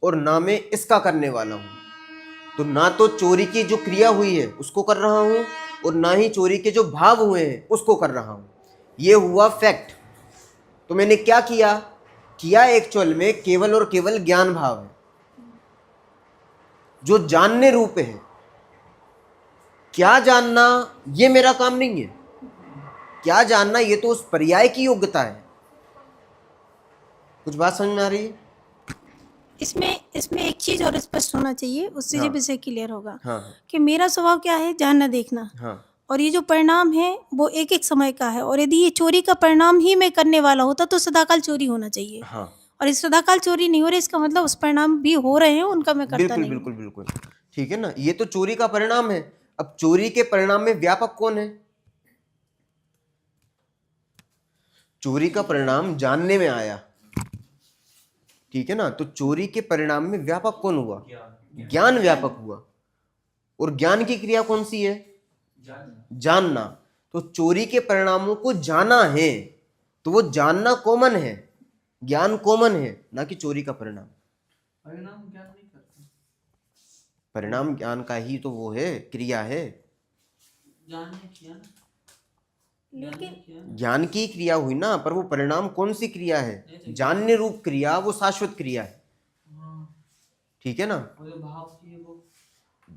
और ना मैं इसका करने वाला हूं। तो ना तो चोरी की जो क्रिया हुई है उसको कर रहा हूं और ना ही चोरी के जो भाव हुए हैं उसको कर रहा हूं। ये हुआ फैक्ट। तो मैंने क्या किया एक्चुअल में केवल और केवल ज्ञान भाव है जो जानने रूप है। क्या जानना ये मेरा काम नहीं है, क्या जानना ये तो उस पर्याय की योग्यता है। कुछ बात समझ में आ रही है? इसमें एक चीज और स्पष्ट होना चाहिए, उससे हाँ। ये विषय क्लियर होगा हाँ कि मेरा स्वभाव क्या है, जानना देखना, हाँ और ये जो परिणाम है वो एक एक समय का है। और यदि ये चोरी का परिणाम ही मैं करने वाला होता तो सदाकाल चोरी होना चाहिए, हाँ, और इस सदाकाल चोरी नहीं हो रही, इसका मतलब उस परिणाम भी हो रहे हैं, उनका मैं करता बिल्कुल नहीं। बिल्कुल बिल्कुल ठीक है ना। ये तो चोरी का परिणाम है। अब चोरी के परिणाम में व्यापक कौन है? चोरी का परिणाम जानने में आया, ठीक है ना। तो चोरी के परिणाम में व्यापक कौन हुआ? ज्ञान व्यापक हुआ। और ज्ञान की क्रिया कौन सी है? जानना। तो चोरी के परिणामों को जाना है, तो वो जानना कॉमन है, ज्ञान कॉमन है, ना कि चोरी का परिणाम। परिणाम ज्ञान नहीं करते, परिणाम ज्ञान का ही तो वो है, क्रिया है। ज्ञान ने किया ना, लेकिन ज्ञान की क्रिया हुई ना, पर वो परिणाम कौन सी क्रिया है? जानने रूप क्रिया, वो शाश्वत क्रिया है, ठीक है ना। और जो भाव की है वो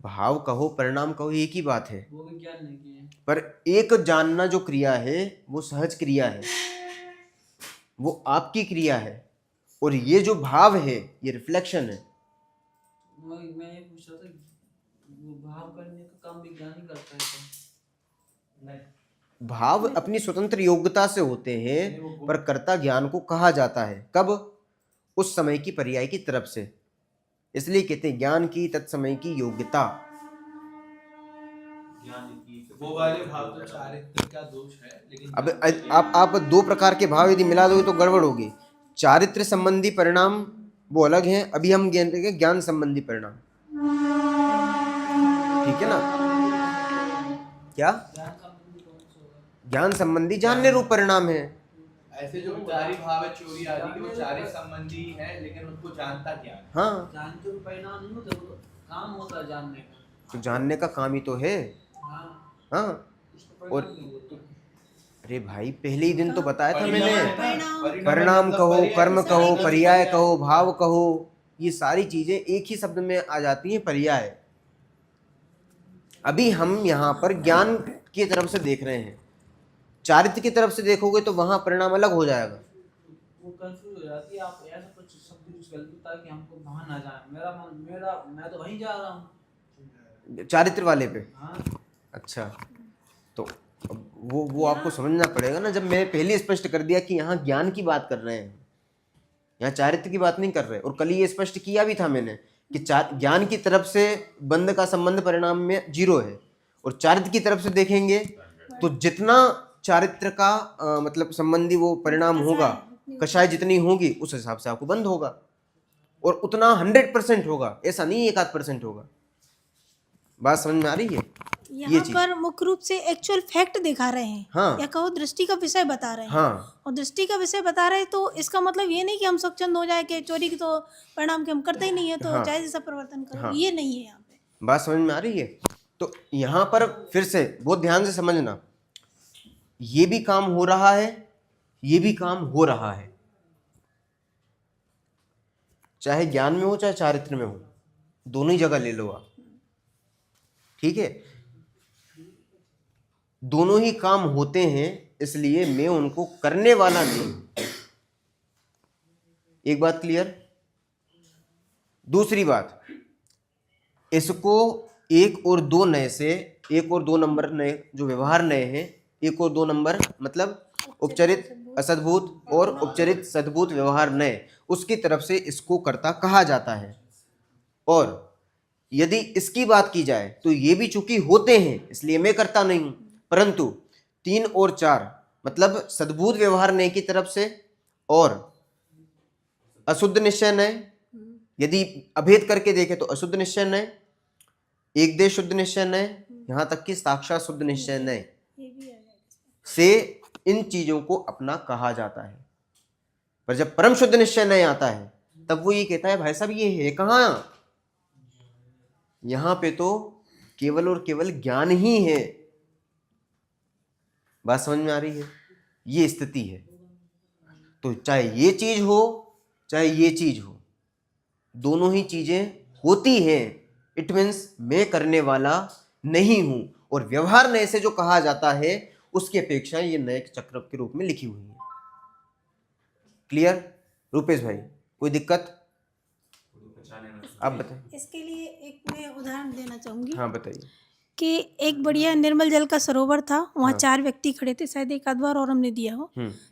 भाव कहो परिणाम कहो एक ही बात है, वो भी ज्ञान नहीं किए। पर एक जानना जो क्रिया है वो सहज क्रिया है, वो आपकी क्रिया है। और ये जो भाव है ये रिफ्लेक्शन है। मैं ये पूछ रहा था, वो भाव करने का काम भी ज्ञान ही करता है क्या? नहीं, भाव अपनी स्वतंत्र योग्यता से होते हैं, पर कर्ता ज्ञान को कहा जाता है कब? उस समय की पर्याय की तरफ से। इसलिए कहते हैं ज्ञान की तत्समय की योग्यता। वो वाले भाव तो चारित्र का दोष है, लेकिन अब आप दो प्रकार के भाव यदि मिला दोगे तो गड़बड़ होगी। चारित्र संबंधी परिणाम वो अलग हैं, अभी हम ज्ञान संबंधी परिणाम, ठीक है ना। क्या? ज्ञान संबंधी जानने रूप परिणाम है। ऐसे जो चारी भाव है चोरी आदि के, वो चारी संबंधी है, लेकिन उनको जानता ज्ञान है। हाँ, जानते हुए परिणाम नहीं होता, वो काम होता है जानने का। तो जानने का काम ही तो है। हाँ, हाँ, उसका और परिणाम नहीं होता। अरे भाई पहले ही दिन तो बताया था मैंने, परिणाम परिणाम कहो, कर्म कहो, पर्याय कहो, भाव कहो, ये सारी चीजें एक ही शब्द में आ जाती हैं, पर्याय। अभी हम यहाँ पर ज्ञान की तरफ से देख रहे हैं, चारित्र की तरफ से देखोगे तो वहां परिणाम अलग हो जाएगा। वो कंफ्यूज हो जाती है, आप ऐसा कुछ शब्द यूज कर लो ताकि हमको वहां ना जाए। मैं तो वहीं जा रहा हूँ। चारित्र वाले पे। हाँ, अच्छा, तो अब वो आपको समझना पड़ेगा ना। जब मैंने पहले स्पष्ट कर दिया कि यहाँ ज्ञान की बात कर रहे हैं, यहाँ चारित्र की बात नहीं कर रहे। और कल ये स्पष्ट किया भी था मैंने कि ज्ञान की तरफ से बंध का संबंध परिणाम में 0 है, और चारित्र की तरफ से देखेंगे तो जितना चारित्र का मतलब संबंधी वो परिणाम होगा, कषाय जितनी होगी उस हिसाब से आपको बंध होगा, और उतना 100% होगा, ऐसा नहीं 1-8% होगा। बात समझ में आ रही है? ये यहाँ चीज। पर मुख्य रूप से एक्चुअल फैक्ट दिखा रहे हैं, हाँ। या कहो दृष्टि का विषय बता रहे हैं। हाँ, और दृष्टि का विषय बता रहे हैं तो इसका मतलब ये नहीं कि हम स्वच्छंद हो जाए कि चोरी की तो परिणाम के हम करते ही नहीं है, तो हाँ। चाहे जैसा परिवर्तन करो, हाँ। ये नहीं है यहाँ पे। बात समझ में आ रही है? तो यहाँ पर फिर से बहुत ध्यान से समझना, ये भी काम हो रहा है, ये भी काम हो रहा है, चाहे ज्ञान में हो चाहे चारित्र में हो, दोनों ही जगह ले लो आप, ठीक है। दोनों ही काम होते हैं, इसलिए मैं उनको करने वाला नहीं। एक बात क्लियर। दूसरी बात, इसको 1 और 2 नए से, 1 और 2 नंबर नए जो व्यवहार नए हैं, 1 और 2 नंबर मतलब उपचरित असद्भूत और उपचरित सद्भूत व्यवहार नए, उसकी तरफ से इसको कर्ता कहा जाता है। और यदि इसकी बात की जाए तो ये भी चूंकि होते हैं इसलिए मैं करता नहीं हूं, परंतु 3 और 4 मतलब सद्भूत व्यवहार नए की तरफ से और अशुद्ध निश्चय नए, यदि अभेद करके देखें तो अशुद्ध निश्चय नए, एक देश शुद्ध निश्चय नए, यहां तक कि साक्षात शुद्ध निश्चय नए से इन चीजों को अपना कहा जाता है। पर जब परम शुद्ध निश्चय नए आता है तब वो ये कहता है भाई साहब ये है कहाँ, यहां पे तो केवल और केवल ज्ञान ही है। बात समझ में आ रही है? ये स्थिति है। तो चाहे ये चीज हो चाहे ये चीज हो, दोनों ही चीजें होती हैं। इट मीन्स मैं करने वाला नहीं हूं। और व्यवहार नए से जो कहा जाता है उसकी अपेक्षा ये नए चक्र के रूप में लिखी हुई है। क्लियर रूपेश भाई? कोई दिक्कत? आप बताएं। इसके लिए एक मैं उदाहरण देना चाहूंगी। हाँ बताइए। कि एक बढ़िया निर्मल जल का सरोवर था, वहाँ 4 व्यक्ति खड़े थे, शायद एक आध बार और हमने दिया हो।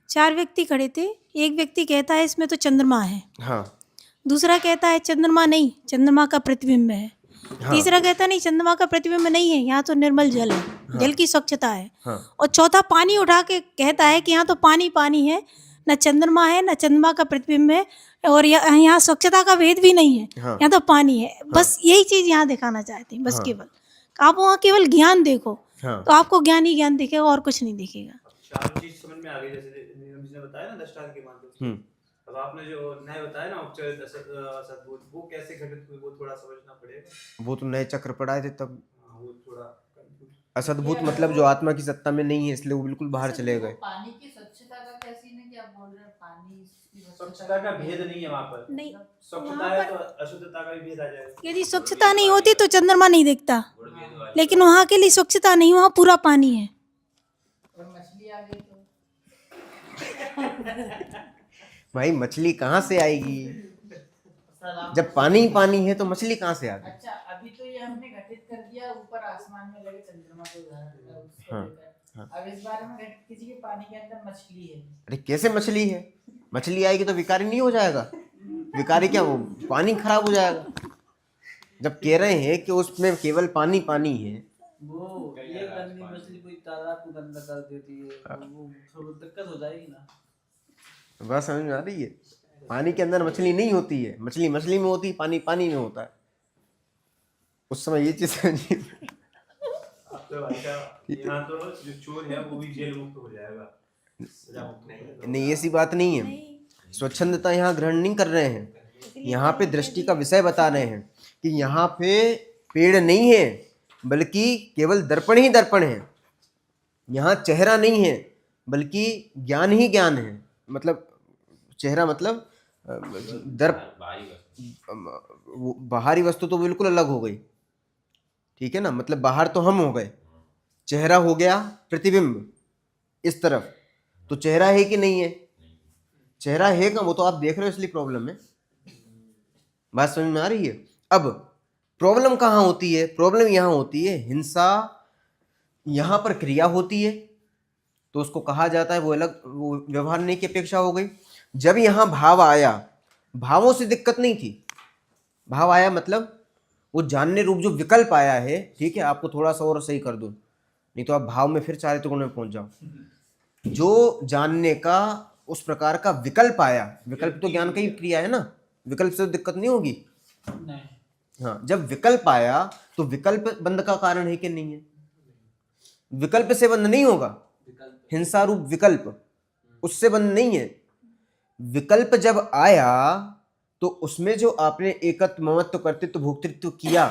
4 व्यक्ति खड़े थे। एक व्यक्ति कहता है इसमें तो चंद्रमा है, हाँ। दूसरा कहता है चंद्रमा नहीं, चंद्रमा का प्रतिबिंब है। तीसरा कहता नहीं चंद्रमा का प्रतिबिंब नहीं है, यहाँ तो निर्मल जल है, जल की स्वच्छता है। हाँ। और चौथा पानी उठा के कहता है कि यहाँ तो पानी पानी है, न चंद्रमा है न चंद्रमा का प्रतिबिंब है, और यहाँ स्वच्छता का भेद भी नहीं है, हाँ। यहाँ तो पानी है। बस यही चीज यहाँ दिखाना चाहते हैं, बस केवल आप वहाँ केवल ज्ञान देखो, तो आपको ज्ञान ही ज्ञान दिखेगा और कुछ नहीं दिखेगा। चार चीज समझ में आ गई, जैसे नीलम जी ने बताया ना दृष्टांत के माध्यम से। अब आपने जो न्याय बताया ना उपचरित असद्भुत, वो कैसे घटित हुई, वो थोड़ा समझना पड़ेगा। वो तो नए चक्र पढ़ाए थे तब। वो थोड़ा confused। असद्भुत मतलब जो आत्मा की सत्ता में नहीं है, इसलिए वो बिल्कुल बाहर चले गए। पानी की स्वच्छता का क्या सीन है कि आप बोल रहे हैं पानी की स्वच्छता का भेद नहीं है वहाँ पर। नहीं, स्वच्छता है तो अशुद्धता का भी भेद आ जाएगा। यदि स्वच्छता नहीं होती तो चंद्रमा नहीं दिखता, लेकिन वहाँ के लिए स्वच्छता नहीं, वहाँ पूरा पानी है। और मछली आ गई तो भाई मछली कहाँ से आएगी? जब पानी ही पानी है तो मछली कहाँ से आ गई? अच्छा, अभी तो ये हमने घटित कर दिया ऊपर आसमान में लगे चंद्रमा के उदाहरण उसको हाँ, लेकर। अब इस बारे में घटित कीजिए कि पानी के अंदर मछली है। अरे कैसे मछली है? मछली आएगी तो विकारी नहीं हो जाएगा? विकारी क्या, वो पानी खराब हो जाएगा। जब कह रहे हैं कि उसमें केवल पानी पानी है, वो ये गंदी मछली कोई तालाब को गंदा कर देती है, वो थोड़ी दिक्कत हो जाएगी ना। बात समझ में आ रही है? पानी के अंदर मछली नहीं होती है, मछली मछली में होती है, पानी पानी में होता है। उस समय ये चीज समझिए। अब तो यहाँ तो जो चोर है वो भी जेल मुक्त हो जाएगा, सजा मुक्त हो जाएगा। नहीं, ऐसी बात नहीं है। स्वच्छंदता यहाँ ग्रहण नहीं कर रहे हैं, यहाँ पे दृष्टि का विषय बता रहे हैं कि यहाँ पे पेड़ नहीं है, बल्कि केवल दर्पण ही दर्पण है। यहाँ चेहरा नहीं है, बल्कि ज्ञान ही ज्ञान है। मतलब चेहरा मतलब बाहरी वस्तु तो बिल्कुल अलग हो गई, ठीक है ना। मतलब बाहर तो हम हो गए, चेहरा हो गया प्रतिबिंब इस तरफ। तो चेहरा है कि नहीं है? चेहरा है का, वो तो आप देख रहे हो इसलिए प्रॉब्लम है। बात समझ में आ रही है? अब प्रॉब्लम कहाँ होती है? प्रॉब्लम यहाँ होती है हिंसा। यहाँ पर क्रिया होती है तो उसको कहा जाता है, वो अलग, वो व्यवहार नहीं की अपेक्षा हो गई। जब यहाँ भाव आया, भावों से दिक्कत नहीं थी। भाव आया मतलब वो जानने रूप जो विकल्प आया है, ठीक है, आपको थोड़ा सा और सही कर दूं, नहीं तो आप भाव में फिर चारित्र गुण में पहुंच जाओ। जो जानने का उस प्रकार का विकल्प आया, विकल्प तो ज्ञान का ही क्रिया है ना, विकल्प से तो दिक्कत नहीं होगी। हाँ, जब विकल्प आया तो विकल्प बंध का कारण है कि नहीं है? विकल्प से बंध नहीं होगा। हिंसा रूप विकल्प, उससे बंध नहीं है। विकल्प जब आया तो उसमें जो आपने एकत्व ममत्व कर्तृत्व भोक्तृत्व किया,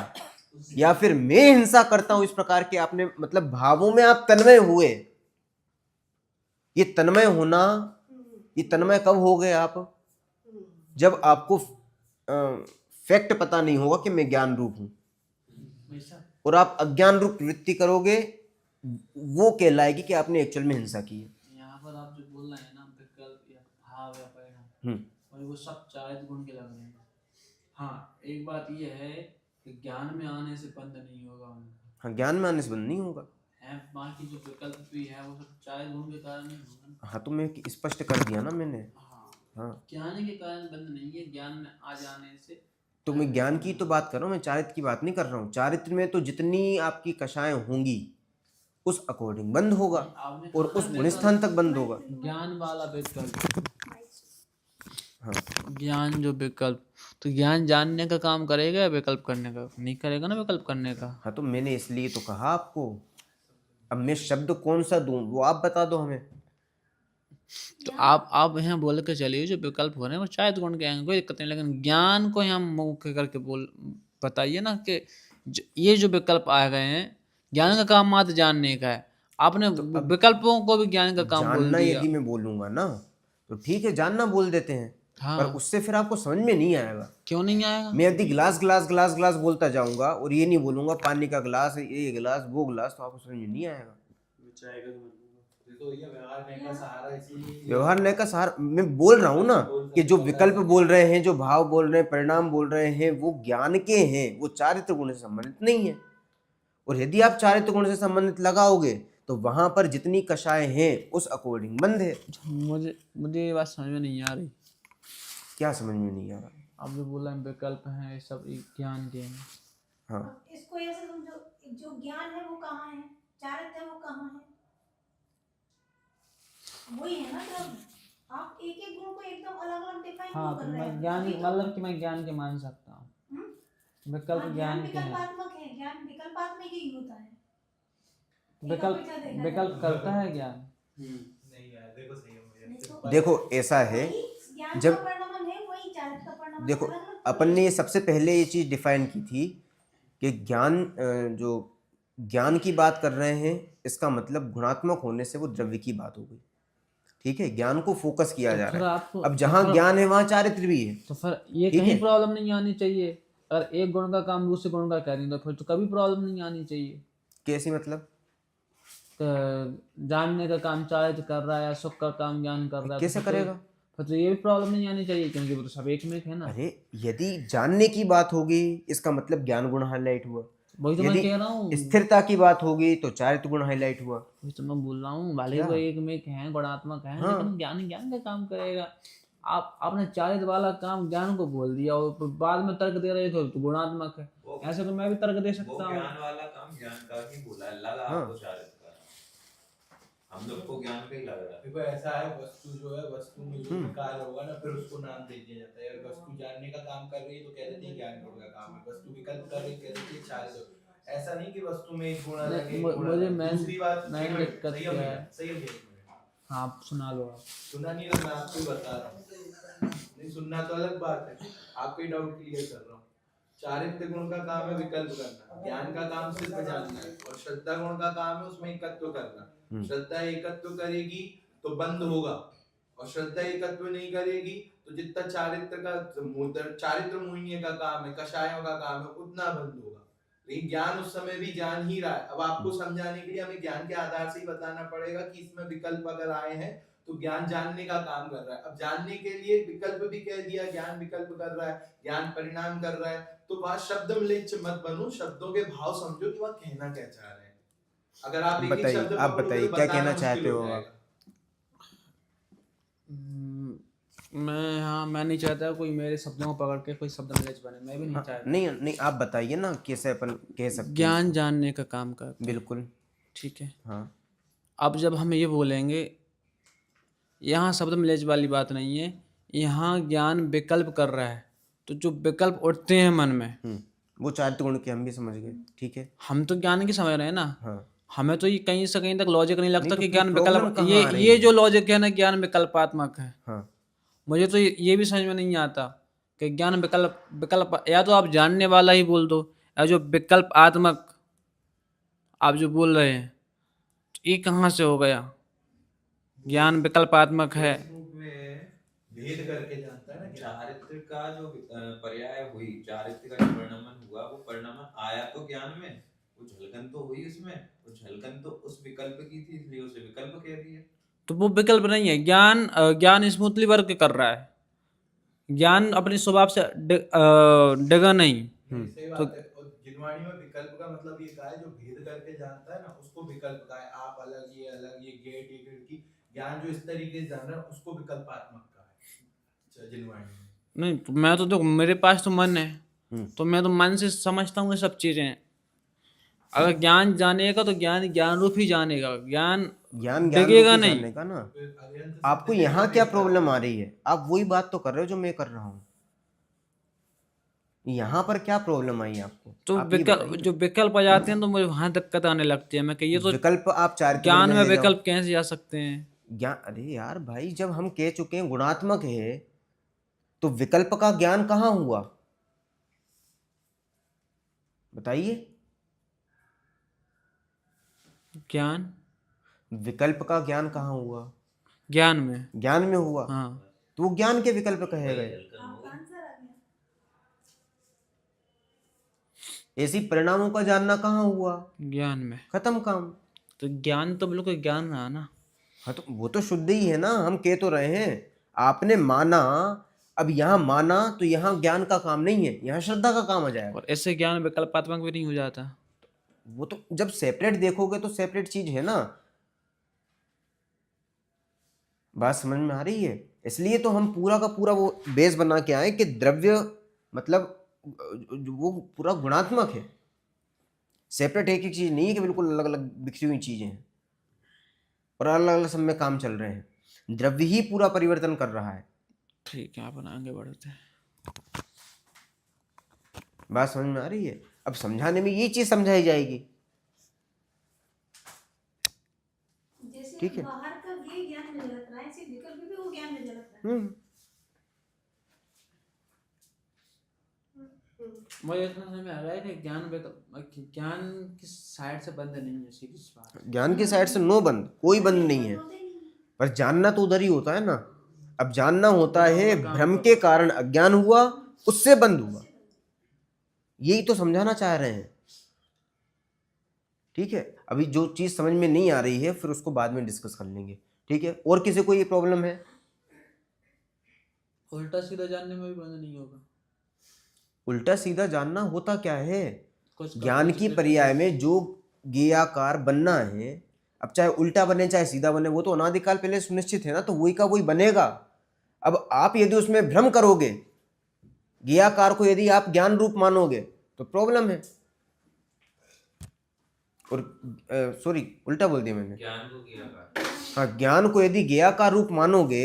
या फिर मैं हिंसा करता हूं, इस प्रकार के आपने, मतलब भावों में आप तन्मय हुए। ये तन्मय होना, ये तन्मय कब हो गए आप? जब आपको फैक्ट पता नहीं होगा कि मैं ज्ञान रूप हूं, और आप अज्ञान रूप वृत्ति करोगे, वो कहलाएगी कि आपने एक्चुअल में हिंसा की है। यहाँ पर आप जो बोल रहे हैं ना, विकल्प या भाव या परिणाम, और वो सब चारित्र गुण के लग रहे हैं। हाँ, एक बात ये है कि ज्ञान में आने से बंद नहीं होगा उनका। हाँ, ज्ञान में आने से बंद नहीं होगा। है, बाकी जो विकल्प भी है वो सब चारित्र गुण के कारण नहीं होगा। हाँ, तो मैं स्पष्ट कर दिया ना मैंने। हाँ, ज्ञान के कारण बंद नहीं है, ज्ञान में आ जाने से। तो मैं ज्ञान की तो बात कर रहा हूँ, मैं चारित्र की बात नहीं कर रहा हूँ। चारित्र में तो जितनी आपकी कषाएं होंगी उस अकॉर्डिंग बंद होगा, और उस गुणस्थान तक बंद होगा। ज्ञान वाला विकल्प, हाँ, ज्ञान जो विकल्प, तो ज्ञान जानने का काम करेगा या विकल्प करने का? नहीं करेगा ना विकल्प करने का। हाँ, तो मैंने इसलिए तो कहा आपको। अब मैं शब्द कौन सा दूं वो आप बता दो हमें। तो आप यहाँ बोल के चलिए जो विकल्प हो रहे हैं वो चारित्र गुण के आएंगे, कोई दिक्कत नहीं, लेकिन ज्ञान को यहाँ मुख्य करके बताइए ना कि ये जो विकल्प आ गए हैं, ज्ञान का काम मात्र जानने का है। आपने विकल्पों को भी ज्ञान का काम बोल जानना दिया। यदि मैं बोलूंगा ना तो ठीक है, जानना बोल देते हैं। हाँ। पर उससे फिर आपको समझ में नहीं आएगा। क्यों नहीं आएगा? मैं यदि ग्लास ग्लास ग्लास ग्लास बोलता जाऊंगा और ये नहीं बोलूंगा पानी का ग्लास, ये ग्लास, वो ग्लास, तो आपको समझ में नहीं आएगा। व्यवहार नए का सहारा, मैं बोल रहा हूँ ना कि जो विकल्प बोल रहे हैं, जो भाव बोल रहे हैं, परिणाम बोल रहे हैं, वो ज्ञान के हैं, वो चारित्र गुण से संबंधित नहीं है। और यदि आप चारित्र गुण से संबंधित लगाओगे तो वहां पर जितनी कषाएं हैं उस अकॉर्डिंग बंद है। मुझे ये बात समझ में नहीं आ रही। क्या समझ में नहीं आ रहा? आप जो बोला विकल्प हैं ये सब ज्ञान के हैं, हाँ अब इसको ऐसे समझो, जो ज्ञान है वो कहाँ है, चारित्र्य है वो कहाँ है, वही है ना द्रव्य। आप एक एक गुण को एकदम अलग अलग डिफाइन हाँ, क्यों तो कर रहे मैं हैं? ज्ञान अभी तो मतलब कि मैं ज्ञान के मान सकता हूँ, विकल्प हाँ, ज्ञान के हैं। विकल्पात्मक है, ज्ञान विकल्पात्मक ही होता है। एक विकल्प अपेक्षा देखा जाए विकल्प तो। करता है ज्ञान। नहीं यार देखो सही है नहीं तो देखो ऐसा है, वही ज्ञान का जब परिणाम है, वही चारित्र्य का परिणाम देखो अलग अलग अपन ने ये सबसे पहले ये चीज डिफाइन की थी कि ज्ञान जो ज्ञान की बात कर रहे हैं, इसका मतलब गुणात्मक होने से वो द्रव्य की बात हो गई। ठीक है, ज्ञान को फोकस किया तो जा फिर रहा है। आपको अब जहां ज्ञान है वहां चारित्र्य भी है। तो फिर ये ठीक कहीं है। प्रॉब्लम नहीं आनी चाहिए। अगर एक गुण का काम दूसरे गुण का करें तो फिर तो कभी प्रॉब्लम नहीं आनी चाहिए। कैसी मतलब? जानने का काम चारित्र्य कर रहा है या सुख का काम ज्ञान कर रहा है, कैसे तो फिर करेगा? फिर तो ये भी प्रॉब्लम नहीं आनी चाहिए, क्योंकि वो तो सब एक में एक है ना। अरे यदि जानने की बात होगी इसका मतलब ज्ञान गुण हाईलाइट हुआ। वही तो मैं यदि कह रहा हूँ, स्थिरता की बात होगी तो चारित्र्य गुण हाईलाइट हुआ। वही तो मैं बोल रहा हूँ, भले क्या? वो एक में एक है, गुणात्मक है, हाँ। लेकिन ज्ञान ज्ञान का काम करेगा। आपने चारित्र्य वाला काम ज्ञान को बोल दिया और फिर बाद में तर्क दे रहे थे तो गुणात्मक है। ऐसे तो मैं भी तर्क दे सकता हूँ। ज्ञान वाला काम ज्ञान का ही बोला है, लगा हाँ। आपको चारित्र्य का, हम लोग को ज्ञान का ही लग रहा है। देखो ऐसा है, वस्तु जो है, वस्तु में जो विकार होगा ना, फिर उसको नाम दे दिया जाता है। अगर वस्तु जानने का काम कर रही है तो कह देते हैं ज्ञान गुण का काम है, वस्तु विकल्प कर रही है कह देते हैं चारित्र्य। ऐसा नहीं कि वस्तु में एक गुण अलग है, एक गुण मुझे अलग है। दूसरी बात, मैंने एक मिनट, दिक्कत सही क्या है है? भैया, सही है भैया, एक मिनट। हाँ, आप सुना लो। आप सुना नहीं तो मैं आपको ही बता रहा हूँ। नहीं सुनना तो अलग बात है, आपका ही डाउट क्लियर कर रहा हूँ। चारित्र्य गुण का काम है विकल्प करना, ज्ञान का काम सिर्फ जानना है, और श्रद्धा गुण का काम है उसमें एकत्व करना। श्रद्धा एकत्व करेगी तो बंद होगा, और श्रद्धा एकत्व नहीं करेगी तो जितना चारित्र्य का चारित्र्य मोहिनी का काम है, कषायों का काम है, उतना बंद होगा। लेकिन ज्ञान उस समय भी जान ही रहा है। अब आपको समझाने के लिए हमें ज्ञान के आधार से ही बताना पड़ेगा कि इसमें विकल्प अगर आए हैं तो ज्ञान जानने का काम कर रहा है। अब जानने के लिए विकल्प भी कह दिया, ज्ञान विकल्प कर रहा है, ज्ञान परिणाम कर रहा है, तो वहां शब्द म्लेच्छ मत बनो, शब्दों के भाव समझो कि वह कहना क्या चाह रहे हैं। अगर आप एक एक बताइए, शब्द आप पकड़ोगे बताइए तो क्या बताना कहना मुश्किल चाहते हो हो आप? जाएगा। मैं नहीं चाहता कोई मेरे शब्दों को पकड़ के कोई शब्द मिलेच बने, मैं भी नहीं हाँ, चाहता। नहीं नहीं, आप बताइए ना कैसे अपन कह सकते हैं ज्ञान इसको? जानने का काम करता है। बिल्कुल। ठीक है। हाँ। अब जब हम ये बोलेंगे, यहाँ शब्द मिलेच वाली बात नहीं है, यहाँ ज्ञान विकल्प कर रहा है, तो जो विकल्प उठते हैं मन में, वो चारित्र्य गुण के हम भी समझ गए। ठीक है। हम तो ज्ञान की समझ रहे हैं ना। हाँ। हमें तो ये कहीं से कहीं तक लॉजिक नहीं लगता नहीं तो कि फिर ज्ञान प्रॉब्लम विकल्प, कहाँ ये आ रही ये है? जो लॉजिक है ना, ज्ञान विकल्पात्मक है। हाँ। मुझे तो ये भी समझ में नहीं आता कि ज्ञान विकल्प विकल्प, या तो आप जानने वाला ही बोल दो, या जो विकल्प आत्मक आप जो बोल रहे हैं, तो ये कहाँ से हो गया? ज्ञान विकल्पात्मक है। भेद करके जानता है ना ज्ञान। चारित्र्य का जो पर्याय हुई, चारित्र्य का जो परिणमन हुआ, वो परिणमन आया तो ज्ञान में, वो झलकन तो हुई उसमें, वो झलकन तो उस विकल्प की थी, इसलिए उसे विकल्प कह दिया। तो वो विकल्प नहीं है। ज्ञान स्मूथली वर्क कर रहा है, ज्ञान अपने स्वभाव से डगा नहीं। सही बात है। और जिनवाणी में विकल्प का मतलब ये कहा है, जो भेद करके जानता है ना उसको विकल्प कहा है। आप अलग, ये गेट, ये खिड़की, ज्ञान जो इस तरीके से जान रहा है उसको विकल्पात्मक कहा है जिनवाणी में। नहीं, तो मैं तो देखो, मेरे पास तो मन है, तो मैं तो मन से समझता हूँ ये सब चीजें। अगर ज्ञान जानेगा तो ज्ञान ज्ञान रूप ही जानेगा, ज्ञान ज्ञान डिगेगा रूपी नहीं। जानने का ना। आपको यहाँ क्या प्रॉब्लम आ रही है? आप वही बात तो कर रहे हो जो मैं कर रहा हूँ। यहाँ पर क्या प्रॉब्लम आई आपको? तो आप ये बताइए। जो विकल्प आ जाते हैं तो मुझे वहां दिक्कत आने लगती है। मैं कहिए तो विकल्प आप चारित्र्य गुण ज्ञान में ले जाओ। विकल्प कैसे जा सकते हैं? ज्ञान, अरे यार भाई, जब हम कह चुके हैं गुणात्मक है तो विकल्प का ज्ञान कहाँ हुआ? बताइए। ज्ञान, विकल्प का ज्ञान कहाँ हुआ? ज्ञान में। ज्ञान में हुआ। हाँ, तो वो ज्ञान के विकल्प कहे गए। ऐसी परिणामों का जानना कहाँ हुआ? ज्ञान में। खत्म काम। तो ज्ञान तो बिल्कुल ज्ञान रहा ना। हाँ तो वो तो शुद्ध ही है ना, हम कह तो रहे हैं। आपने माना, अब यहाँ माना तो यहाँ ज्ञान का काम नहीं है, यहाँ श्रद्धा का काम आ जाएगा। और ऐसे ज्ञान विकल्पात्मक भी नहीं हो जाता। वो तो जब सेपरेट देखोगे तो सेपरेट चीज है ना। बात समझ में आ रही है? इसलिए तो हम पूरा का पूरा वो बेस बना के आए कि द्रव्य मतलब वो पूरा गुणात्मक है, सेपरेट एक एक चीज नहीं है कि बिल्कुल अलग अलग बिखरी हुई चीजें हैं और अलग अलग समय में काम चल रहे हैं। द्रव्य ही पूरा परिवर्तन कर रहा है। ठीक है, अपन आगे बढ़ते हैं। बात समझ में आ रही है? अब समझाने में ये चीज समझाई जाएगी। जैसे ठीक है। बाहर का ये ज्ञान में झलक रहा है, ऐसे विकल्प भी वो ज्ञान में झलक रहा है। मुझे इतना समझ में आ रहा है कि ज्ञान किस साइड से बंद नहीं है, सीधी सी बात। ज्ञान की साइड से नो बंद, कोई बंद नहीं है, पर जानना तो उधर ही होता है ना। अब जानना होता है भ्रम के कारण अज्ञान हुआ, उससे बंद हुआ, यही तो समझाना चाह रहे हैं। ठीक है, अभी जो चीज समझ में नहीं आ रही है फिर उसको बाद में डिस्कस कर लेंगे। ठीक है, और किसी को ये प्रॉब्लम है? उल्टा सीधा जानने में भी बंद नहीं होगा। उल्टा सीधा जानना होता क्या है? कुछ ज्ञान की पर्याय में जो ज्ञेयाकार बनना है, अब चाहे उल्टा बने चाहे सीधा बने, वो तो अनादिकाल पहले सुनिश्चित है ना, तो वही का वही बनेगा। अब आप यदि उसमें भ्रम करोगे, ज्ञेयाकार को यदि आप ज्ञान रूप मानोगे तो प्रॉब्लम है। और सॉरी, उल्टा बोल दिया मैंने। ज्ञान को ज्ञेयाकार, हाँ, ज्ञान को यदि ज्ञेयाकार रूप मानोगे,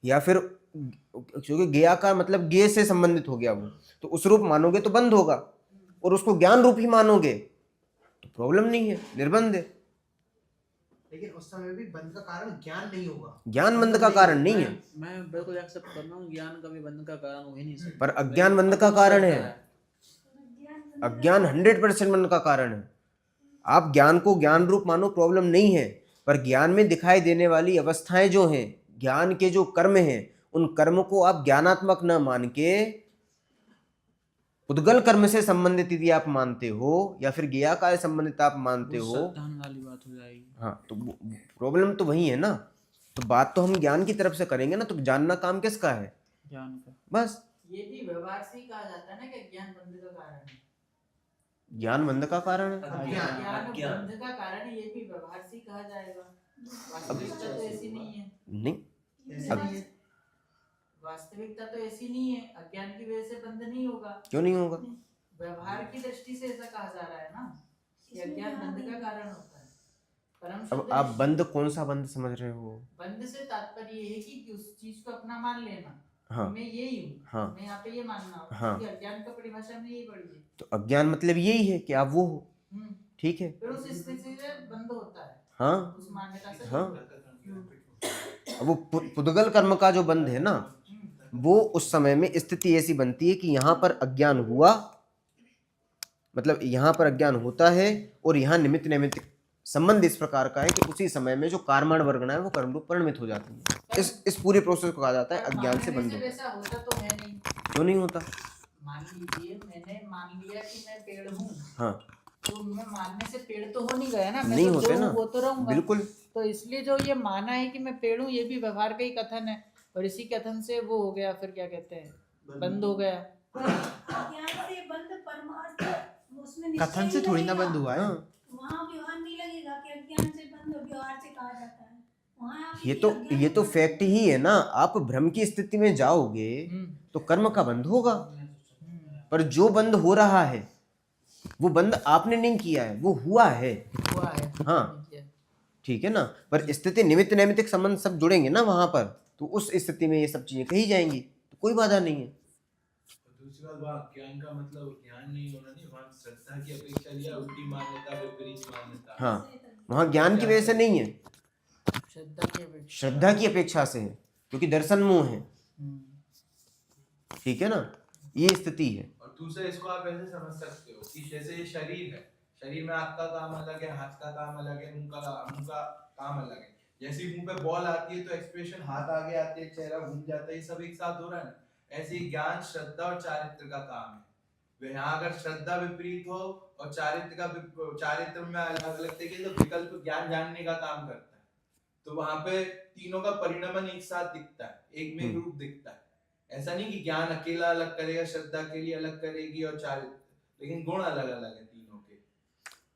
या फिर क्योंकि ज्ञेयाकार मतलब ज्ञेय से संबंधित हो गया वो, तो उस रूप मानोगे तो बंद होगा, और उसको ज्ञान रूप ही मानोगे तो प्रॉब्लम नहीं है, निर्बंध है। लेकिन उस समय भी बंद का कारण ज्ञान नहीं होगा। ज्ञान बंद का कारण नहीं है, मैं बिल्कुल एक्सेप्ट कर रहा हूँ, ज्ञान कभी बंद का कारण हो ही नहीं सकता। पर अज्ञान बंद का कारण है। अज्ञान 100% बंद का कारण है। आप ज्ञान को ज्ञान रूप मानो, प्रॉब्लम नहीं है, पर ज्ञान में दिखाई देने वाली अवस्थाएं जो हैं, ज्ञान के जो कर्म हैं, उन कर्म को आप ज्ञानात्मक न मान के उद्गल कर्म से संबंधित यदि आप मानते हो, या फिर ज्ञेयाकार से संबंधित आप मानते हो, सावधान वाली बात हो जाएगी। हाँ, तो प्रॉब्लम तो वही है ना। तो बात तो हम ज्ञान की तरफ से करेंगे ना, तो जानना काम किसका है? ज्ञान का। बस। ये भी व्यवहार से ही कहा जाता है ना कि ज्ञान बंध का कारण है। ज्ञान बंध का कारण है। ज्ञान बंध का कारण है, ये भी व्यवहार से ही कहा जाएगा। वास्तविकता तो ऐसी नहीं है। नहीं, वास्तविकता तो ऐसी नहीं है, अज्ञान की वजह से बंध नहीं होगा। क्यों नहीं होगा? व्यवहार की दृष्टि से ऐसा कहा जा रहा है ना कि अज्ञान बंध का कारण होता है। परम अब शुद्ध आप बंद कौन सा बंद समझ रहे हो? बंध से तात्पर्य ये है कि उस चीज को अपना मान लेना। हाँ, मैं यही हूँ, हाँ, मैं यहाँ पे ये मानना हूँ। हाँ। क्योंकि अज्ञान का परिभाषा में यही पड़ी है। तो अज्ञान मतलब यही है कि आप वो हो। ठीक है, फिर उस स्थिति से बंद होता है। हाँ, उस मान्यता से हाँ। बंद वो पुद्गल कर्म का जो बंध है ना, वो उस समय में स्थिति ऐसी बनती है कि यहाँ पर अज्ञान हुआ, मतलब यहाँ पर अज्ञान होता है, और यहाँ निमित्त नैमित्तिक संबंध इस प्रकार का है कि उसी समय में जो कर्मण वर्गना है वो कर्म रूप परिणमित हो जाती है। इस पूरे प्रोसेस को कहा जाता है अज्ञान से बंध होना। ऐसा होता तो है नहीं। क्यों नहीं होता? मान लीजिए मैंने मान लिया कि मैं पेड़ हूँ, हाँ, तो मैं मानने से पेड़ तो हो नहीं गया ना, मैं नहीं तो होते जो ना, हूँ वो तो रहूंगा। बिल्कुल। तो इसलिए जो ये माना है कि मैं पेड़ हूँ, ये भी व्यवहार का ही कथन है, और इसी कथन से वो हो गया, फिर क्या कहते हैं, बंद हो गया। अज्ञान से बंद परमार्थ, उसमें निश्चय कथन से नहीं थोड़ी ना लगेगा। बंद हुआ है। वहाँ व्यवहार नहीं लगेगा कि अज्ञान से बंद व्यवहार से कहा जाता है। वहाँ आप ये अज्ञान तो फैक्ट ही है ना। आप भ्रम की स्थिति में जाओगे तो कर्म का बंध होगा, पर जो बंद हो रहा है वो बंद आपने नहीं किया है, वो हुआ है। हुआ है। हाँ, ठीक है ना। पर स्थिति निमित्त नैमित्तिक संबंध सब जुड़ेंगे ना वहां पर, तो उस स्थिति में ये सब चीजें कही जाएंगी, तो कोई बाधा नहीं है। दूसरी बात, वहाँ ज्ञान का मतलब ज्ञान नहीं होना नहीं, वहाँ श्रद्धा की अपेक्षा लिया, उल्टी मान्यता, विपरीत मान्यता। हाँ, वहां ज्ञान की वजह से नहीं है, श्रद्धा की अपेक्षा। श्रद्धा की अपेक्षा से है, क्योंकि दर्शन मोह है। ठीक है ना, ये स्थिति है। और दूसरे इसको आप ऐसे समझ सकते हो कि जैसे ये शरीर है, शरीर में आपका काम अलग है, हाथ का काम अलग है, मुंह का काम अलग है। जैसे मुंह पे बॉल आती है तो एक्सप्रेशन हाथ आगे आते है, चेहरा घूम जाता है, ये सब एक साथ हो रहा है ना। ऐसे ही ज्ञान श्रद्धा और चारित्र का काम है। यहाँ अगर श्रद्धा विपरीत हो और चारित्र में अलग अलग तरीके, तो विकल्प ज्ञान जानने का काम करता है, तो वहां पे तीनों का परिणमन एक साथ दिखता है, एक में रूप दिखता है। ऐसा नहीं कि ज्ञान अकेला अलग करेगा, श्रद्धा के लिए अलग करेगी और चारित्र, लेकिन गुण अलग अलग है तीनों के।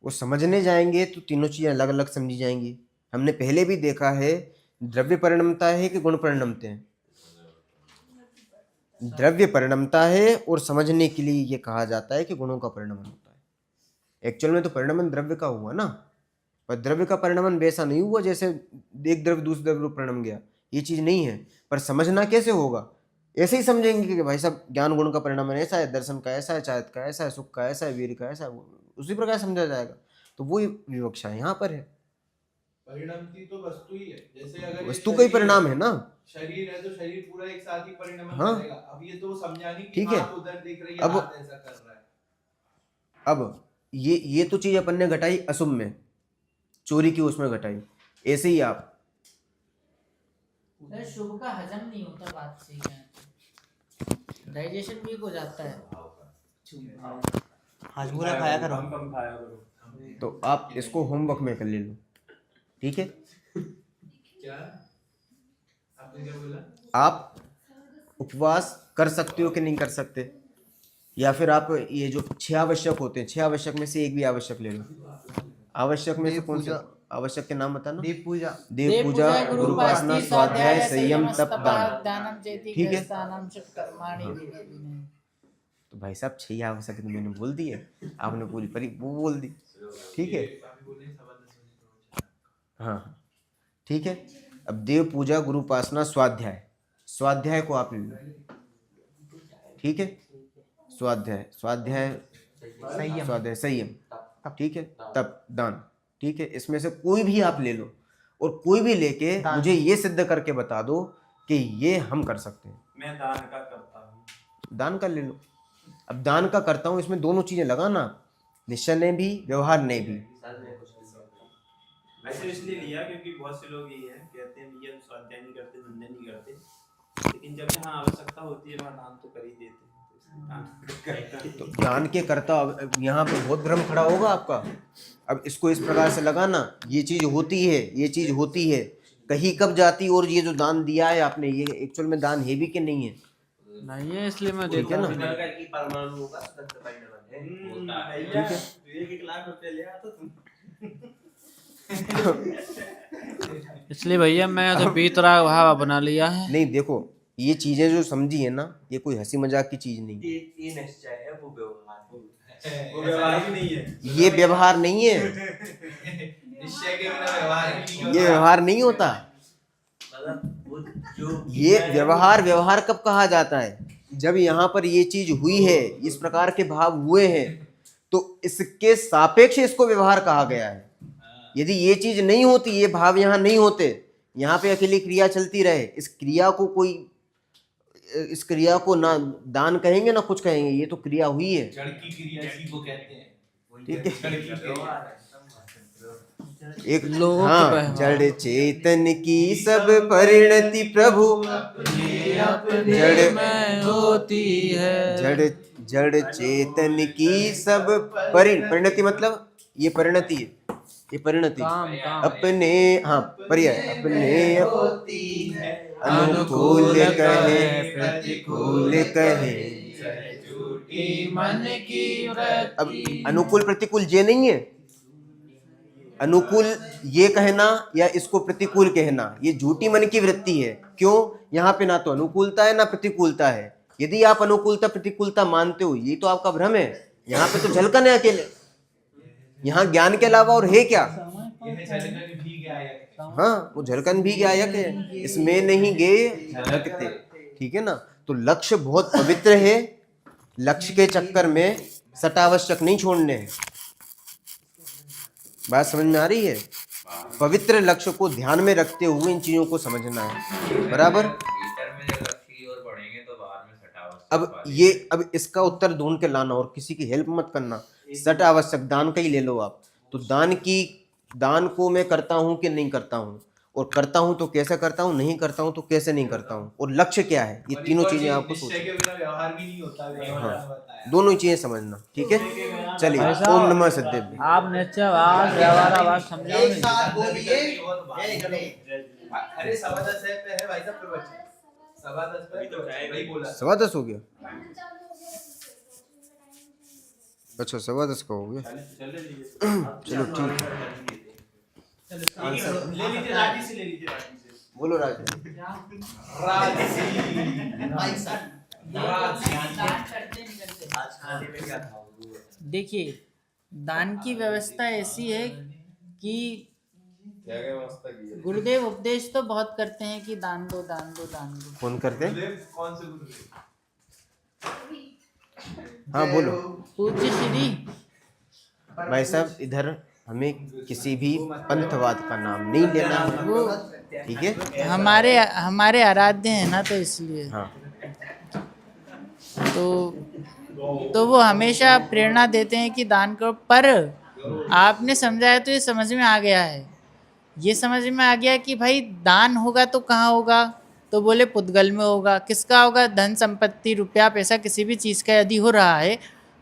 वो समझने जाएंगे तो तीनों चीजें अलग अलग समझी जाएंगी। हमने पहले भी देखा है, द्रव्य परिणमता है कि गुण परिणमते हैं? द्रव्य परिणमता है, और समझने के लिए ये कहा जाता है कि गुणों का परिणमन होता है। एक्चुअल में तो परिणमन द्रव्य का हुआ ना, पर द्रव्य का परिणमन वैसा नहीं हुआ जैसे एक द्रव्य दूसरे द्रव्य पर परिणम गया, ये चीज नहीं है। पर समझना कैसे होगा, ऐसे ही समझेंगे कि भाई साहब ज्ञान गुण का परिणमन ऐसा है, दर्शन का ऐसा है, चाहत का ऐसा है, सुख का ऐसा है, वीर का ऐसा है, उसी प्रकार समझा जाएगा। तो वो विवक्षा यहाँ पर है। परिणमती तो वस्तु ही है, जैसे अगर ये वस्तु का ही शरीर परिणाम है ना। शरीर है तो शरीर पूरा एक साथ ही परिणमन हाँ। करेगा। अब ये तो समझानी कि ठीक है। हाथ उधर देख रही है, अब- हाथ ऐसा कर रहा है। अब ये तो चीज अपन ने घटाई अशुभ में, चोरी की उसमें घटाई। ऐसे ही आप सर शुभ का हजम नहीं होता बात से, डाइजेशन वीक हो जाता है। हजूरा खाया करो। कम खाया करो। तो आप इसको होमवर्क में कर ले लो, ठीक है। क्या आपने क्या बोला? आप उपवास कर सकते हो कि नहीं कर सकते, या फिर आप ये जो 6 आवश्यक होते हैं, 6 आवश्यक में से एक भी आवश्यक ले लो। आवश्यक में से कौन सा आवश्यक के नाम बताना? देव पूजा, गुरु उपासना, स्वाध्याय, संयम, तप, दान। दानम चेति ठीक है। गृहस्थानम च कर्माणि तो भाई साहब 6 आवश्यक तो मैंने बोल दी है, आपने पूरी परी वो बोल दी, ठीक है। हाँ ठीक है। अब देव पूजा, गुरु उपासना, स्वाध्याय, स्वाध्याय को आप ले लो, ठीक है। स्वाध्याय, स्वाध्याय संयम, ठीक है, तप, दान, ठीक है। इसमें से कोई भी आप ले लो, और कोई भी लेके मुझे ये सिद्ध करके बता दो कि ये हम कर सकते हैं। मैं दान का करता हूँ। दान का ले लो। अब दान का करता हूँ, इसमें दोनों चीजें लगाना, निश्चय ने भी, व्यवहार ने भी। वैसे इसलिए लिया क्योंकि बहुत से लोग ये हैं, कहते हैं भैया स्वाध्याय नहीं करते, धंधे नहीं करते, लेकिन जब यहाँ आवश्यकता होती है वहाँ दान तो कर ही देते हैं। तो दान के करता, यहाँ पे बहुत भ्रम खड़ा होगा आपका। अब इसको इस प्रकार से लगाना, ये चीज होती है, ये चीज होती है, कहीं कब जाती, और ये जो दान दिया है आपने, ये एक्चुअल में दान है भी कि नहीं है? नहीं है, इसलिए मैं ठीक है ना। परमाणुओं का स्वतंत्र परिणमन है, होता है। ठीक है। 1 लाख रुपए ले आता तुम। इसलिए भैया मैं तो बीतराग भाव बना लिया है। नहीं देखो, ये चीजें जो समझी है ना, ये कोई हंसी मजाक की चीज नहीं है। ये निश्चय है, वो व्यवहार है। वो व्यवहार ही नहीं है। ये व्यवहार नहीं है, निश्चय के बिना व्यवहार नहीं होता। ये व्यवहार नहीं होता। मतलब वो जो ये व्यवहार कब कहा जाता है? जब यहाँ पर ये चीज हुई है, इस प्रकार के भाव हुए हैं, तो इसके सापेक्ष इसको व्यवहार कहा गया है। यदि ये चीज नहीं होती, ये भाव यहाँ नहीं होते, यहाँ पे अकेली क्रिया चलती रहे, इस क्रिया को ना दान कहेंगे ना कुछ कहेंगे, ये तो क्रिया हुई है। जड़ की क्रिया इसी को कहते हैं। ठीक है। जड़ की क्रिया। एक लोगों हाँ, की व्यवहार। जड़ चेतन की सब परिणति प्रभु, जड़ में होती है। जड़ चेतन की सब परिणति, मतलब ये परिणति है, ये परिणति अपने, हाँ पर्याय, अपने अनुकूल कहे प्रतिकूल कहे। मन की अब अनुकूल प्रतिकूल ये नहीं है, अनुकूल ये कहना या इसको प्रतिकूल कहना, ये झूठी मन की वृत्ति है। क्यों? यहाँ पे ना तो अनुकूलता है ना प्रतिकूलता है। यदि आप अनुकूलता प्रतिकूलता मानते हो, ये तो आपका भ्रम है। यहाँ पे तो झलकन है अकेले, यहाँ ज्ञान के अलावा और है क्या? हाँ, वो झलकन भी गायक है, इसमें नहीं गे झलकते। ठीक है ना। तो लक्ष्य बहुत पवित्र है, लक्ष्य के चक्कर में सटावश्यक नहीं छोड़ने हैं। बात समझ में आ रही है? पवित्र लक्ष्य को ध्यान में रखते हुए इन चीजों को समझना है, बराबर। भीतर में जब लक्ष्य की ओर बढ़ेंगे तो बाहर में सटावश्यक अब इसका उत्तर ढूंढ के लाना और किसी की हेल्प मत करना। सट आवश्यक दान का ही ले लो आप। तो दान को मैं करता हूं कि नहीं करता हूं, और करता हूं तो कैसे करता हूं, नहीं करता हूं तो कैसे नहीं करता हूं, और लक्ष्य क्या है, ये तीनों चीजें आपको सोचना, दोनों ही चीजें समझना। ठीक है, चलिए। ओम नमः सत्यदेव। आप निश्चयवाद व्यवहारावाद समझाओ एक नहीं। साथ बोलिए। अरे 10:15 पे है भाई साहब प्रवचन, 10:15 पे वही बोला। 10:15 हो गया? अच्छा 10:15 का हो गया, चलो ठीक है। ले लीजिए राजी से, ले लीजिए राजी से। बोलो राज। राजी भाई साहब दान करते नहीं करते। देखिए, दान की व्यवस्था ऐसी है कि गुरुदेव उपदेश तो बहुत करते हैं कि दान दो दान दो दान दो। कौन करते हैं? कौन से गुरुदेव? हाँ बोलो पूज्य श्री भाई साहब, इधर हमें किसी भी पंथवाद का नाम नहीं लेना है, ठीक है? हमारे आराध्य हैं ना, तो इसलिए हाँ तो वो हमेशा प्रेरणा देते हैं कि दान करो। पर आपने समझाया तो ये समझ में आ गया है, ये समझ में आ गया कि भाई दान होगा तो कहाँ होगा, तो बोले पुद्गल में होगा। किसका होगा? धन संपत्ति, रुपया पैसा, किसी भी चीज़ का यदि हो रहा है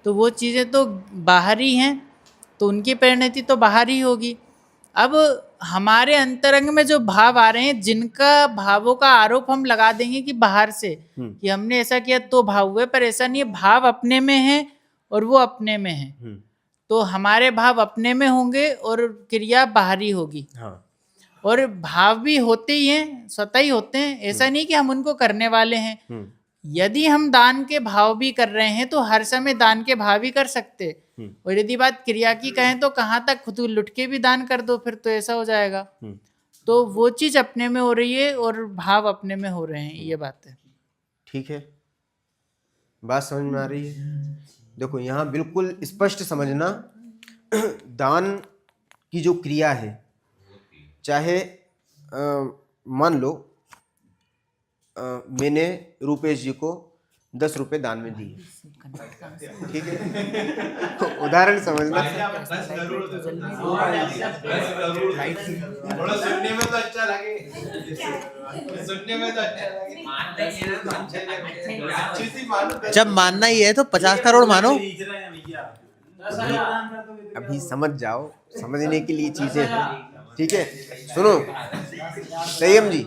तो वो चीज़ें तो बाहर ही हैं, तो उनकी परिणति तो बाहर ही होगी। अब हमारे अंतरंग में जो भाव आ रहे हैं, जिनका भावों का आरोप हम लगा देंगे कि बाहर से कि हमने ऐसा किया तो भाव हुए, पर ऐसा नहीं है। भाव अपने में है और वो अपने में है, तो हमारे भाव अपने में होंगे और क्रिया बाहरी होगी। हाँ और भाव भी होते ही हैं, स्वतः ही होते हैं, ऐसा नहीं कि हम उनको करने वाले हैं। यदि हम दान के भाव भी कर रहे हैं तो हर समय दान के भाव ही कर सकते, और यदि बात क्रिया की कहें तो कहाँ तक खुद लुट के भी दान कर दो, फिर तो ऐसा हो जाएगा। तो वो चीज अपने में हो रही है और भाव अपने में हो रहे हैं, ये बात है। ठीक है, बात समझ में आ रही है? देखो यहाँ बिल्कुल स्पष्ट समझना, दान की जो क्रिया है, चाहे मान लो मैंने रूपेश जी को 10 रुपए दान में दिए, ठीक है? उदाहरण समझना। थोड़ा सुनने में तो अच्छा लगे, सुनने में तो अच्छा लगे। जब मानना ही है तो 50 करोड़ मानो। अभी समझ जाओ, समझने के लिए चीजें हैं, ठीक है? सुनो संयम जी,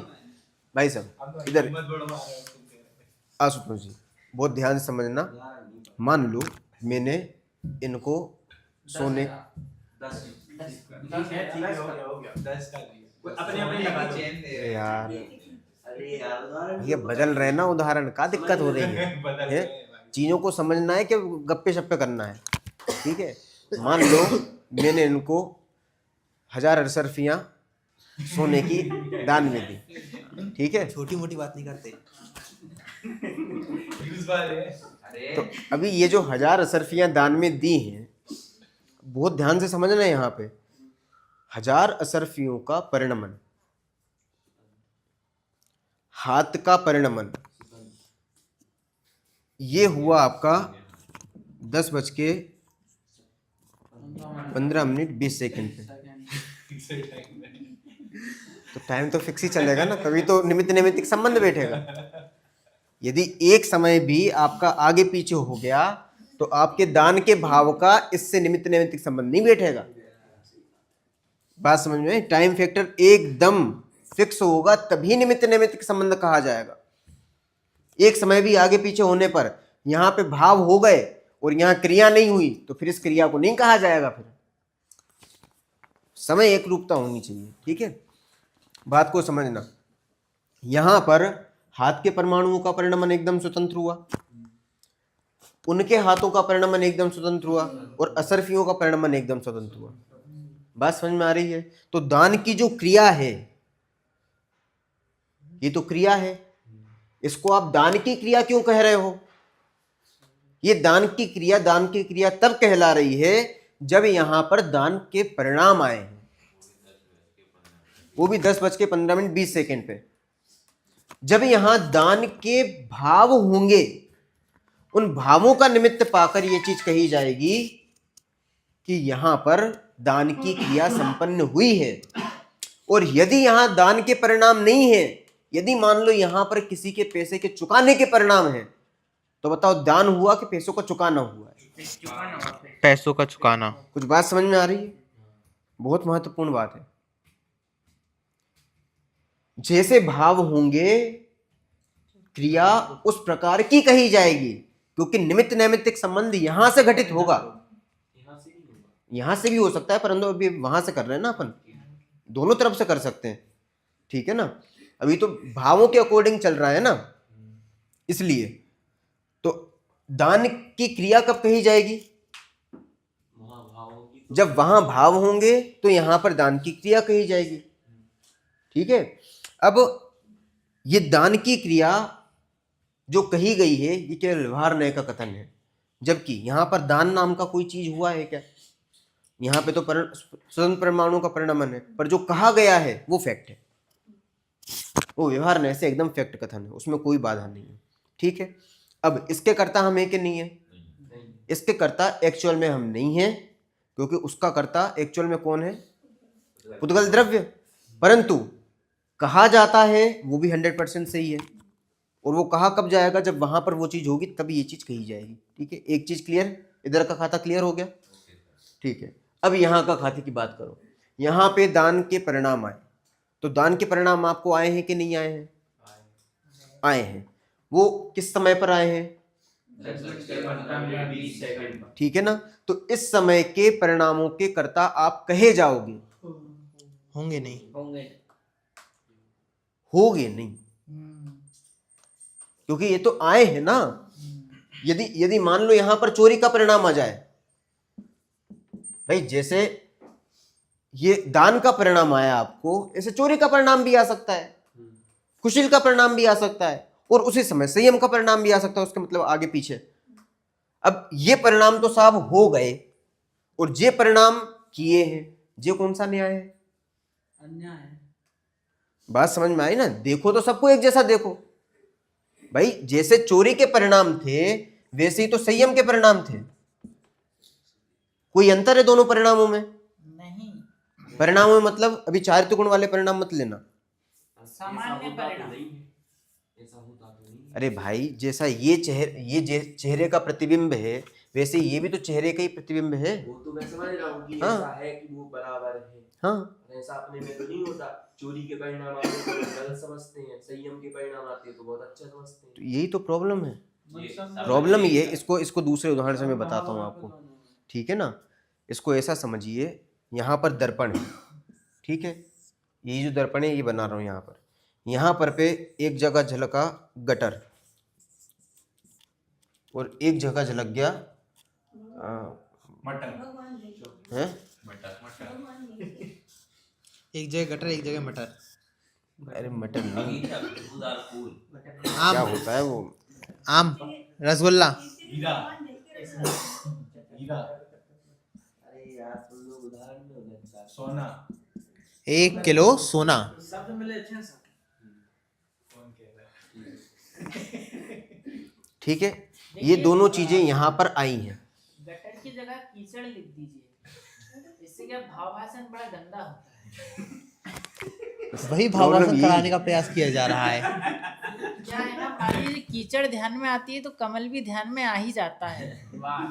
भाई साहब इधर आशुतोष जी, बहुत ध्यान से समझना। मान लो मैंने इनको सोने यार ये बदल रहे ना उदाहरण, का दिक्कत हो रही है? चीजों को समझना है कि गप्पे शप्पे करना है, ठीक है? मान लो मैंने इनको 1000 अरसरफियाँ सोने की दान में दी, ठीक है? छोटी मोटी बात नहीं करते। तो अभी ये जो 1000 अशरफियाँ दान में दी हैं, बहुत ध्यान से समझना है। यहाँ पे 1000 अशरफियों का परिणमन, हाथ का परिणमन, ये हुआ आपका 10:15 पे। तो टाइम तो फिक्स ही चलेगा ना, तभी तो निमित्त नैमित्तिक संबंध बैठेगा। यदि एक समय भी आपका आगे पीछे हो गया तो आपके दान के भाव का इससे निमित्त नैमित्तिक संबंध नहीं बैठेगा। बात समझ में? टाइम फैक्टर एकदम फिक्स होगा तभी निमित्त नैमित्तिक संबंध कहा जाएगा। एक समय भी आगे पीछे होने पर यहाँ पे भाव हो गए और यहाँ क्रिया नहीं हुई तो फिर इस क्रिया को नहीं कहा जाएगा। फिर समय एक रूपता होनी चाहिए, ठीक है? बात को समझना। यहां पर हाथ के परमाणुओं का परिणमन एकदम स्वतंत्र हुआ, उनके हाथों का परिणमन एकदम स्वतंत्र हुआ, और अशरफियों का परिणमन एकदम स्वतंत्र हुआ। बात समझ में आ रही है? तो दान की जो क्रिया है, ये तो क्रिया है, इसको आप दान की क्रिया क्यों कह रहे हो? ये दान की क्रिया तब कहला रही है जब यहां पर दान के परिणाम आए हैं, वो भी 10:15 पे। जब यहां दान के भाव होंगे, उन भावों का निमित्त पाकर यह चीज कही जाएगी कि यहां पर दान की क्रिया संपन्न हुई है। और यदि यहां दान के परिणाम नहीं है, यदि मान लो यहां पर किसी के पैसे के चुकाने के परिणाम है, तो बताओ दान हुआ कि पैसों का चुकाना हुआ है? पैसों का चुकाना। कुछ बात समझ में आ रही है? बहुत महत्वपूर्ण बात है। जैसे भाव होंगे, क्रिया उस प्रकार की कही जाएगी, क्योंकि निमित्त नैमित्तिक संबंध यहां से घटित होगा। यहां से भी हो सकता है, परंतु अभी वहां से कर रहे हैं ना अपन, दोनों तरफ से कर सकते हैं, ठीक है ना? अभी तो भावों के अकॉर्डिंग चल रहा है ना, इसलिए तो दान की क्रिया कब कही जाएगी? जब वहां भाव होंगे तो यहां पर दान की क्रिया कही जाएगी। ठीक है, अब ये दान की क्रिया जो कही गई है ये केवल व्यवहार नय का कथन है, जबकि यहां पर दान नाम का कोई चीज हुआ है क्या? यहाँ पे तो स्वतंत्र परमाणु का परिणमन है, पर जो कहा गया है वो फैक्ट है, वो व्यवहार नय से एकदम फैक्ट कथन है, उसमें कोई बाधा नहीं है। ठीक है, अब इसके कर्ता हम है कि नहीं है? इसके कर्ता एक्चुअल में हम नहीं है, क्योंकि उसका कर्ता एक्चुअल में कौन है? पुद्गल द्रव्य। परंतु कहा जाता है वो भी 100% सही है, और वो कहा कब जाएगा? जब वहां पर वो चीज होगी तभी ये चीज कही जाएगी। ठीक है, एक चीज क्लियर, इधर का खाता क्लियर हो गया। ठीक है, अब यहाँ का खाते की बात करो। यहाँ पे दान के परिणाम आए, तो दान के परिणाम आपको आए हैं कि नहीं आए हैं? आए हैं। वो किस समय पर आए हैं? ठीक है ना, तो इस समय के परिणामों के कर्ता आप कहे जाओगे? होंगे नहीं। होगे नहीं, क्योंकि ये तो आए हैं ना। यदि मान लो यहां पर चोरी का परिणाम आ जाए, भाई जैसे ये दान का परिणाम आया आपको, ऐसे चोरी का परिणाम भी आ सकता है, कुशील का परिणाम भी आ सकता है, और उसी समय संयम का परिणाम भी आ सकता है, उसके मतलब आगे पीछे। अब ये परिणाम तो साहब हो गए, और जे परिणाम किए हैं, जे कौन सा न्याय है? अन्याय है। बात समझ में आई ना? देखो तो सबको एक जैसा देखो भाई, जैसे चोरी के परिणाम थे वैसे ही तो संयम के परिणाम थे। कोई अंतर है दोनों परिणामों में? नहीं, परिणामों में मतलब अभी चारित्र गुण वाले परिणाम मत लेना। सामान्य परिणाम। अरे भाई, जैसा ये चेहरे का प्रतिबिंब है, वैसे ये भी तो चेहरे का ही प्रतिबिंब है। वो तो मैं समझ रहा हूँ कि हाँ। ऐसा है कि वो बराबर है। हाँ, ऐसा अपने में तो नहीं होता। चोरी के परिणाम आते हैं तो गलत समझते हैं, संयम के परिणाम आते हैं तो बहुत अच्छा समझते हैं। तो यही तो प्रॉब्लम है। प्रॉब्लम ये है, इसको दूसरे उदाहरण से मैं बताता हूँ आपको। ठीक है ना, इसको ऐसा समझिए, यहाँ पर दर्पण है। ठीक है, ये जो दर्पण है ये बना रहा हूँ यहाँ पर पे एक जगह झलका गटर, और एक जगह झलक गया मटर है। एक जगह गटर, एक जगह मटर। अरे मटर नहीं, क्या आम, होता है वो? आम, रसगुल्ला। हीरा हीरा अरे यार तुम लोग उदाहरण में हो जाता है। सोना 1 किलो सोना। शब्द मिले अच्छे हैं सब। कौन कह रहा है? ठीक है, ये दोनों चीजें यहाँ पर आई हैं। गटर की जगह कीचड़ लिख दीजिए, इससे क्या भावासन बड़ा गंदा होता है। वही भावासन प्रॉब्लम कराने का प्रयास किया जा रहा है। क्या है ना, मान लीजिए कीचड़ ध्यान में आती है तो कमल भी ध्यान में आ ही जाता है।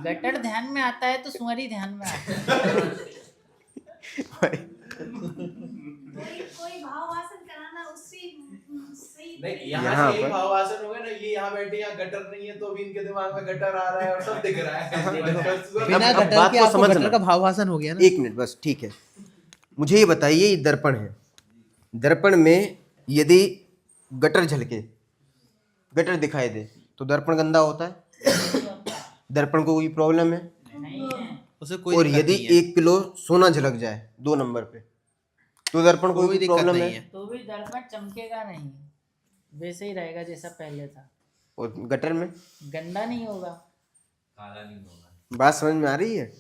गटर ध्यान में आता है तो सुअरी ध्यान में आता है। कोई भावासन कराना उससे सही नहीं, यहाँ यहाँ से पर- एक भावासन हो गया ना। ये यहाँ बैठे, यहाँ गटर नहीं है तो भी इनके दिमाग में गटर आ रहा है और सब दिख रहा है। बिना अब गटर बात के को आपको समझना। गटर का भावासन हो गया ना। एक मिनट बस, ठीक है, मुझे ये बताइए, ये दर्पण है, दर्पण में यदि गटर झलके, गटर दिखाई दे, तो दर्पण गंदा होता है? दर्पण को कोई प्रॉब्लम है? नहीं है। उसे कोई और दिक्कत यदि नहीं है। 1 किलो सोना झलक जाए 2 नंबर पे, तो दर्पण को कोई कोई दिक्कत प्रॉब्लम नहीं है? है। तो भी दर्पण चमकेगा नहीं, वैसे ही रहेगा जैसा पहले था। और गटर में गंदा नहीं होगा। बात समझ में आ रही है?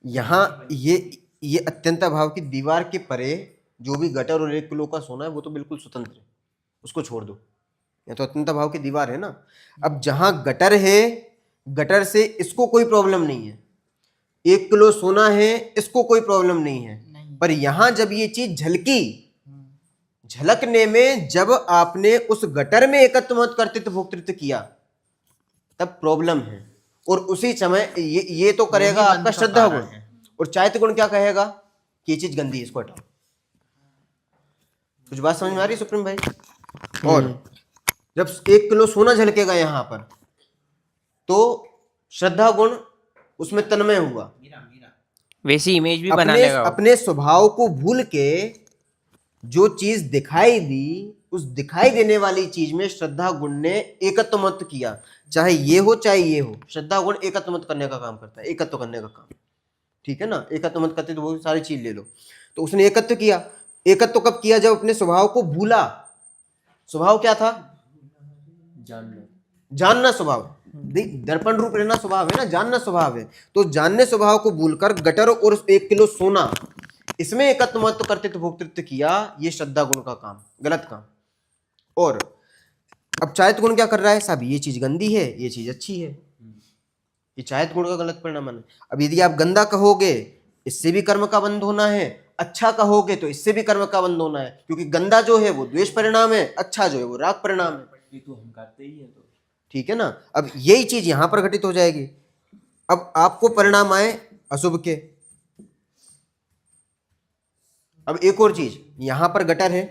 यहाँ ये अत्यंत भाव की दीवार के परे जो भी गटर और 1 किलो का सोना है वो तो बिल्कुल स्वतंत्र है, उसको छोड़ दो। ये तो अत्यंत भाव की दीवार है ना। अब जहां गटर है, गटर से इसको कोई प्रॉब्लम नहीं है, 1 किलो सोना है इसको कोई प्रॉब्लम नहीं है, नहीं। पर यहां जब ये चीज झलकी, झलकने में जब आपने उस गटर में एकत्व मत कर्तृत्व भोक्तृत्व किया तब प्रॉब्लम है। और उसी समय ये तो करेगा वही आपका बंध का श्रद्धा कारण गुण, है। और चारित्र गुण क्या कहेगा कि ये चीज गंदी है, इसको हटाओ। कुछ बात समझ में आ रही है सुप्रीम भाई? और जब 1 किलो सोना झलकेगा यहाँ पर, तो श्रद्धा गुण उसमें तन्मय हुआ, वैसी इमेज भी अपने बना लेगा वो। अपने स्वभाव को भूल के जो चीज दिखाई दी उस दिखाई देने वाली चीज में श्रद्धा गुण ने एकत्व मत किया, चाहे ये हो चाहे ये हो, श्रद्धा गुण एकत्व मत करने का काम करता है, एकत्व करने का काम, ठीक है ना। एकत्व मत करते तो वो सारी चीज ले लो, तो उसने एकत्व किया। एकत्व कब किया? जब अपने स्वभाव को भूला। स्वभाव क्या था? जानना स्वभाव। देख, दर्पण रूप रहना स्वभाव है ना, जानना स्वभाव है। तो जानने स्वभाव को भूलकर गटर और 1 किलो सोना, इसमें एकत्व मत कर्तृत्व भोक्तृत्व किया, ये श्रद्धा गुण का काम, गलत काम। और अब चायत गुण क्या कर रहा है? साहब ये चीज गंदी है, ये चीज अच्छी है, ये चायत गुण का गलत परिणाम है। अब यदि आप गंदा कहोगे, इससे भी कर्म का बंध होना है, अच्छा कहोगे तो इससे भी कर्म का बंध होना है, क्योंकि गंदा जो है वो द्वेष परिणाम है, अच्छा जो है वो राग परिणाम है। ये तो हम करते ही हैं तो। ठीक है ना। अब यही चीज यहां पर घटित हो जाएगी। अब आपको परिणाम आए अशुभ के। अब एक और चीज, यहां पर गटर है,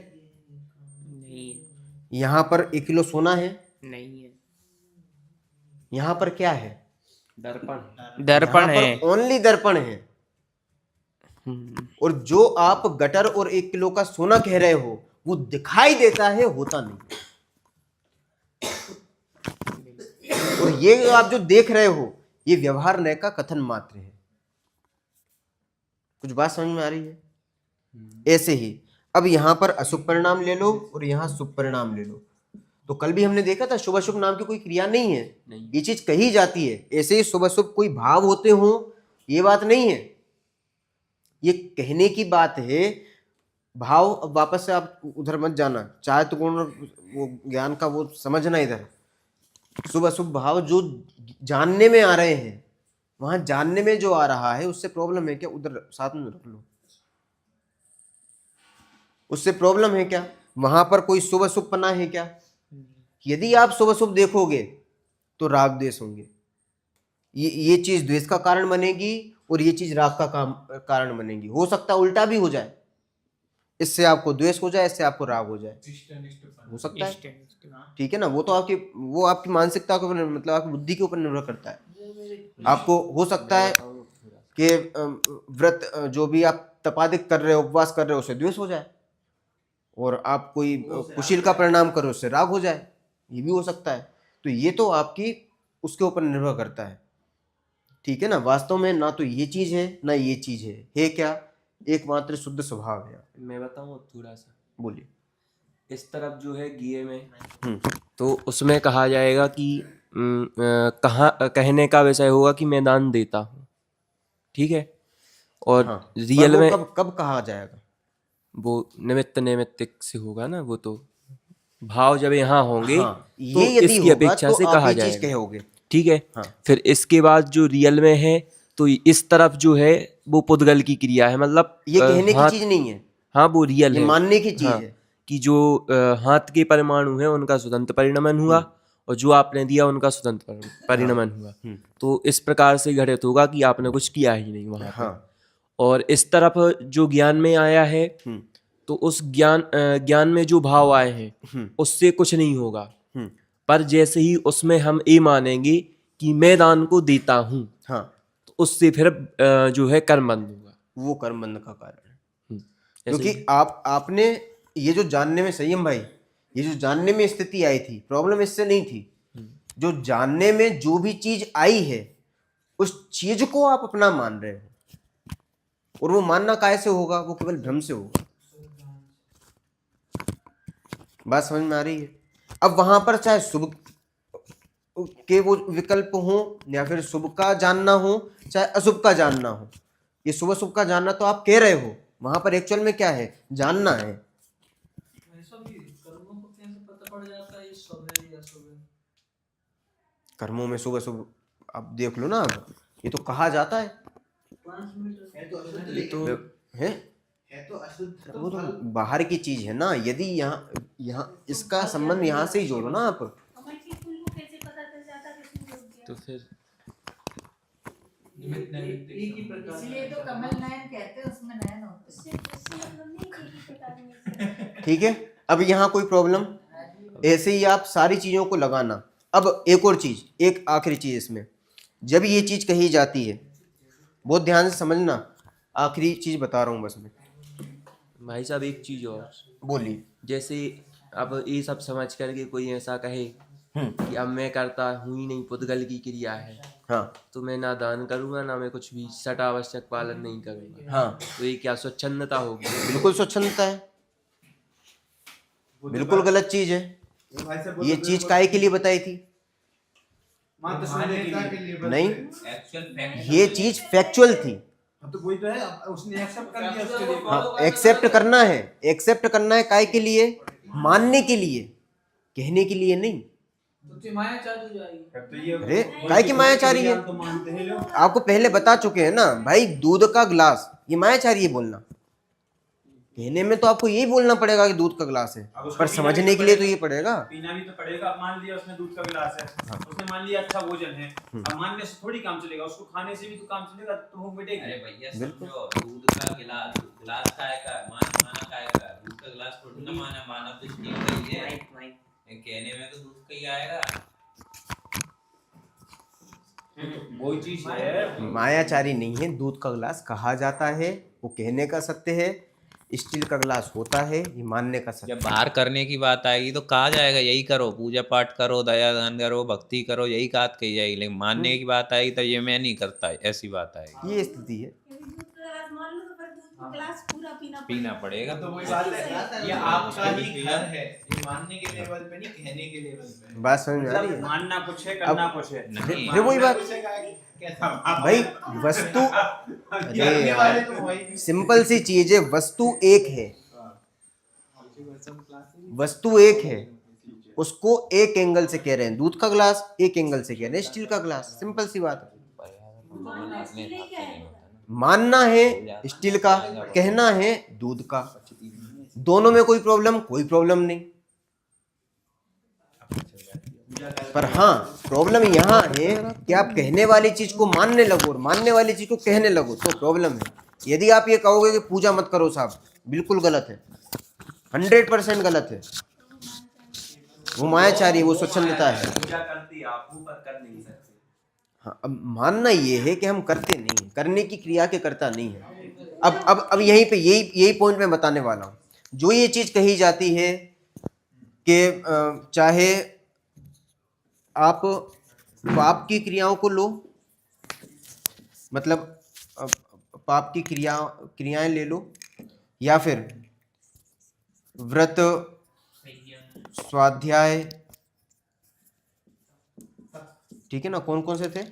नहीं यहां पर 1 किलो सोना है, नहीं है, यहां पर क्या है? दर्पण है। ओनली दर्पण है। और जो आप गटर और 1 किलो का सोना कह रहे हो, वो दिखाई देता है, होता नहीं। और ये आप जो देख रहे हो, ये व्यवहार नय का कथन मात्र है। कुछ बात समझ में आ रही है? ऐसे ही अब यहां पर अशुभ परिणाम ले लो और यहां शुभ परिणाम ले लो। तो कल भी हमने देखा था शुभ अशुभ नाम की कोई क्रिया नहीं है, ये चीज कही जाती है। ऐसे ही शुभ अशुभ कोई भाव होते हो, ये बात नहीं है, ये कहने की बात है। भाव, अब वापस से आप उधर मत जाना, चाहे तो गुण वो ज्ञान का वो समझना। इधर शुभ अशुभ भाव जो जानने में आ रहे हैं, वहां जानने में जो आ रहा है उससे प्रॉब्लम है क्या? उधर साथ में रख लो, उससे प्रॉब्लम है क्या? वहां पर कोई शुभ अशुभ पना है क्या? यदि आप शुभ अशुभ देखोगे तो राग द्वेष होंगे, ये चीज द्वेष का कारण बनेगी और ये चीज राग का कारण बनेगी। हो सकता है उल्टा भी हो जाए, इससे आपको द्वेष हो जाए, इससे आपको राग हो जाए, हो सकता है। ठीक है ना। वो तो आपकी मानसिकता के ऊपर, मतलब आपकी बुद्धि के ऊपर निर्भर करता है। आपको हो सकता है कि व्रत जो भी आप तपादिक कर रहे हो, उपवास कर रहे हो, उससे द्वेष हो जाए, और आप कोई कुशील का परिणाम करो, उससे राग हो जाए, ये भी हो सकता है। तो ये तो आपकी उसके ऊपर निर्भर करता है। ठीक है ना। वास्तव में ना तो ये चीज है ना ये चीज है क्या? एकमात्र शुद्ध स्वभाव है। मैं बताऊं थोड़ा सा? बोलिए। इस तरफ जो है गिये में, तो उसमें कहा जाएगा कि कहने का विषय होगा कि मैं दान देता हूँ, ठीक है। और हाँ, रियल में कब कहा जाएगा? वो निमित्त नैमित्तिक से होगा ना, वो तो भाव जब यहाँ होंगे हाँ, तो ये यदि इसकी होगा अपेक्षा तो से आप कहा ये चीज जाएगा, कहोगे। ठीक है। हाँ। फिर इसके बाद जो रियल में है, तो इस तरफ जो है वो पुद्गल की क्रिया है, मतलब ये कहने हाथ, की चीज नहीं है, हाँ वो रियल ये है, मानने की चीज हाँ, है कि जो हाथ के परमाणु है उनका स्वतंत्र परिणमन हुआ और जो आपने दिया उनका स्वतंत्र परिणमन हुआ। तो इस प्रकार से घटित होगा कि आपने कुछ किया ही नहीं वहां पर। और इस तरफ जो ज्ञान में आया है, तो उस ज्ञान में जो भाव आए हैं उससे कुछ नहीं होगा। पर जैसे ही उसमें हम ये मानेंगे कि मैं दान को देता हूँ, हाँ, तो उससे फिर जो है कर्म बंध होगा, वो कर्म बंध का कारण है। क्योंकि आपने ये जो जानने में, संयम भाई, ये जो जानने में स्थिति आई थी, प्रॉब्लम इससे नहीं थी। जो जानने में जो भी चीज आई है, उस चीज को आप अपना मान रहे हो, और वो मानना काहे से होगा? वो केवल भ्रम से होगा। बात समझ में आ रही है? अब वहां पर चाहे शुभ के वो विकल्प हो या फिर शुभ का जानना हो, चाहे अशुभ का जानना हो, ये शुभ अशुभ का जानना तो आप कह रहे हो, वहां पर एक्चुअल में क्या है? जानना है। कर्मों में शुभ अशुभ आप देख लो ना, ये तो कहा जाता है। है तो अशुद्ध, वो तो बाहर की चीज है ना। यदि यहाँ इसका संबंध यहाँ से ही जोड़ो ना आप, तो फिर इसलिए तो कमल नयन कहते हैं, उसमें नयन होते हैं। ठीक है। अब यहाँ कोई प्रॉब्लम? ऐसे ही आप सारी चीजों को लगाना। अब एक और चीज, एक आखिरी चीज इसमें, जब ये चीज कही जाती है, बहुत ध्यान से समझना, आखिरी चीज बता रहा हूं बस मैं। भाई साहब एक चीज और बोलिए। जैसे अब ये सब समझ करके कोई ऐसा कहे कि अब मैं करता हूँ ही नहीं, पुद्गल की क्रिया है, हाँ तो मैं ना दान करूंगा ना मैं कुछ भी सट आवश्यक पालन नहीं करूंगा, हाँ, तो ये क्या स्वच्छंदता होगी? बिल्कुल स्वच्छंदता है, बिल्कुल गलत चीज है। ये चीज काहे के लिए बताई थी? मान्यता के लिए नहीं, ये चीज फैक्चुअल थी। तो वही तो है, उसने एक्सेप्ट कर लिया उसके लिए। हाँ, एक्सेप्ट करना है, एक्सेप्ट करना है काहे के लिए? मानने के लिए, कहने के लिए नहीं। तो मायाचारी हो जाएगी। अरे काहे की मायाचारी है? आपको पहले बता चुके हैं ना भाई, दूध का ग्लास, ये मायाचारी है बोलना। कहने में तो आपको यही बोलना पड़ेगा कि दूध का ग्लास है, पर समझने के लिए तो ये पड़ेगा। पीना भी तो पड़ेगा। अब मान लिया उसने दूध का गिलास है, उसने मान लिया अच्छा भोजन है, अब मानने से थोड़ी काम चलेगा, उसको खाने से भी तो काम चलेगा, तो भूख मिटेगी। अरे भैया समझो, दूध का गिलास काय का माना काय का, दूध का गिलास थोड़ी ना माना तो स्टील का ही है, कहने में तो दूध का ही आएगा। वही चीज है, मायाचारी नहीं है, दूध का ग्लास कहा जाता है, वो कहने का सत्य है। स्टील का ग्लास होता है, ये मानने का सत्य। जब बाहर करने की बात आएगी तो कहा जाएगा यही करो, पूजा पाठ करो, दया दान करो, भक्ति करो, यही बात कही जाएगी। लेकिन मानने की बात आएगी तो ये मैं नहीं करता, ऐसी बात आएगी। ये स्थिति है। पीना पड़ेगा। तो वही बात है, ये आपका ही घर है, ये मानने के लेवल पे नहीं, कहने के लेवल पे। बात समझ में आ रही है? मानना कुछ है, करना कुछ है। फिर वही बात भाई, वस्तु, अरे यार सिंपल सी चीज है, वस्तु एक है, वस्तु एक है, उसको एक एंगल से कह रहे हैं दूध का ग्लास, एक एंगल से कह रहे हैं स्टील का ग्लास। सिंपल सी बात है। मानना है स्टील का, कहना है दूध का, दोनों में कोई प्रॉब्लम नहीं। पर हाँ, प्रॉब्लम यहाँ है कि आप कहने वाली चीज को मानने लगो और मानने वाली चीज को कहने लगो, तो प्रॉब्लम है। यदि आप ये कहोगे कि पूजा मत करो साहब, बिल्कुल गलत है, 100% गलत है। वो मायाचारी, वो स्वच्छंदता है। पूजा करती आप हूं पर कर नहीं सकते। हाँ, अब मानना ये है कि हम करते नहीं है, करने की क्रिया के करता नहीं है। अब यहीं पे यही पॉइंट मैं बताने वाला हूँ। जो ये चीज कही जाती है कि चाहे आप पाप की क्रियाओं को लो, मतलब पाप की क्रियाएं ले लो, या फिर व्रत, स्वाध्याय, ठीक है ना, कौन कौन से थे?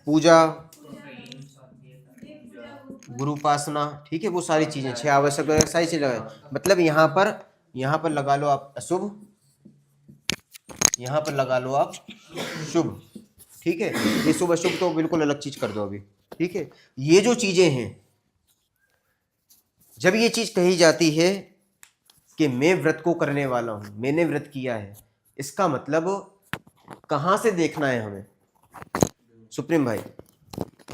पूजा, गुरुपासना, ठीक है, वो सारी चीजें, 6 आवश्यक सारी चीजें। मतलब यहाँ पर लगा लो आप अशुभ, यहाँ पर लगा लो आप शुभ, ठीक है। ये शुभ अशुभ तो बिल्कुल अलग चीज कर दो अभी, ठीक है। ये जो चीजें हैं, जब ये चीज कही जाती है कि मैं व्रत को करने वाला हूं, मैंने व्रत किया है, इसका मतलब कहां से देखना है हमें? सुप्रीम भाई,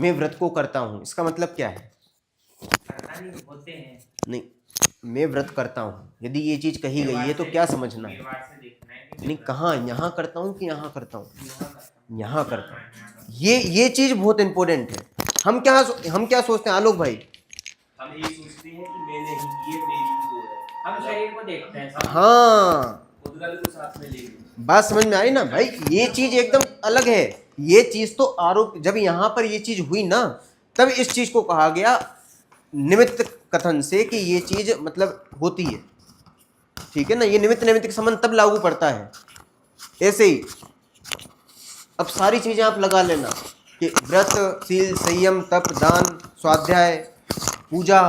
मैं व्रत को करता हूं, इसका मतलब क्या है? नहीं, मैं व्रत करता हूं, यदि ये चीज कही गई है तो क्या समझना है? नहीं, कहाँ, यहाँ करता हूँ कि यहाँ करता हूँ? यहाँ करता हूँ। ये चीज बहुत इंपॉर्टेंट है। हम क्या सोचते हैं आलोक भाई? हम ये सोचते हैं कि मैंने ही किए, मेरी ही वो है, हम शरीर को देखते हैं। हाँ, पुद्गल को साथ में ले बात समझ में आई ना भाई? ये चीज एकदम अलग है। ये चीज तो आरोप, जब यहाँ पर ये चीज हुई ना, तब इस चीज को कहा गया निमित्त कथन से कि ये चीज मतलब होती है, ठीक है ना। ये निमित्त के संबंध तब लागू पड़ता है। ऐसे ही अब सारी चीजें आप लगा लेना कि व्रत, सील, संयम, तप, दान, स्वाध्याय, पूजा,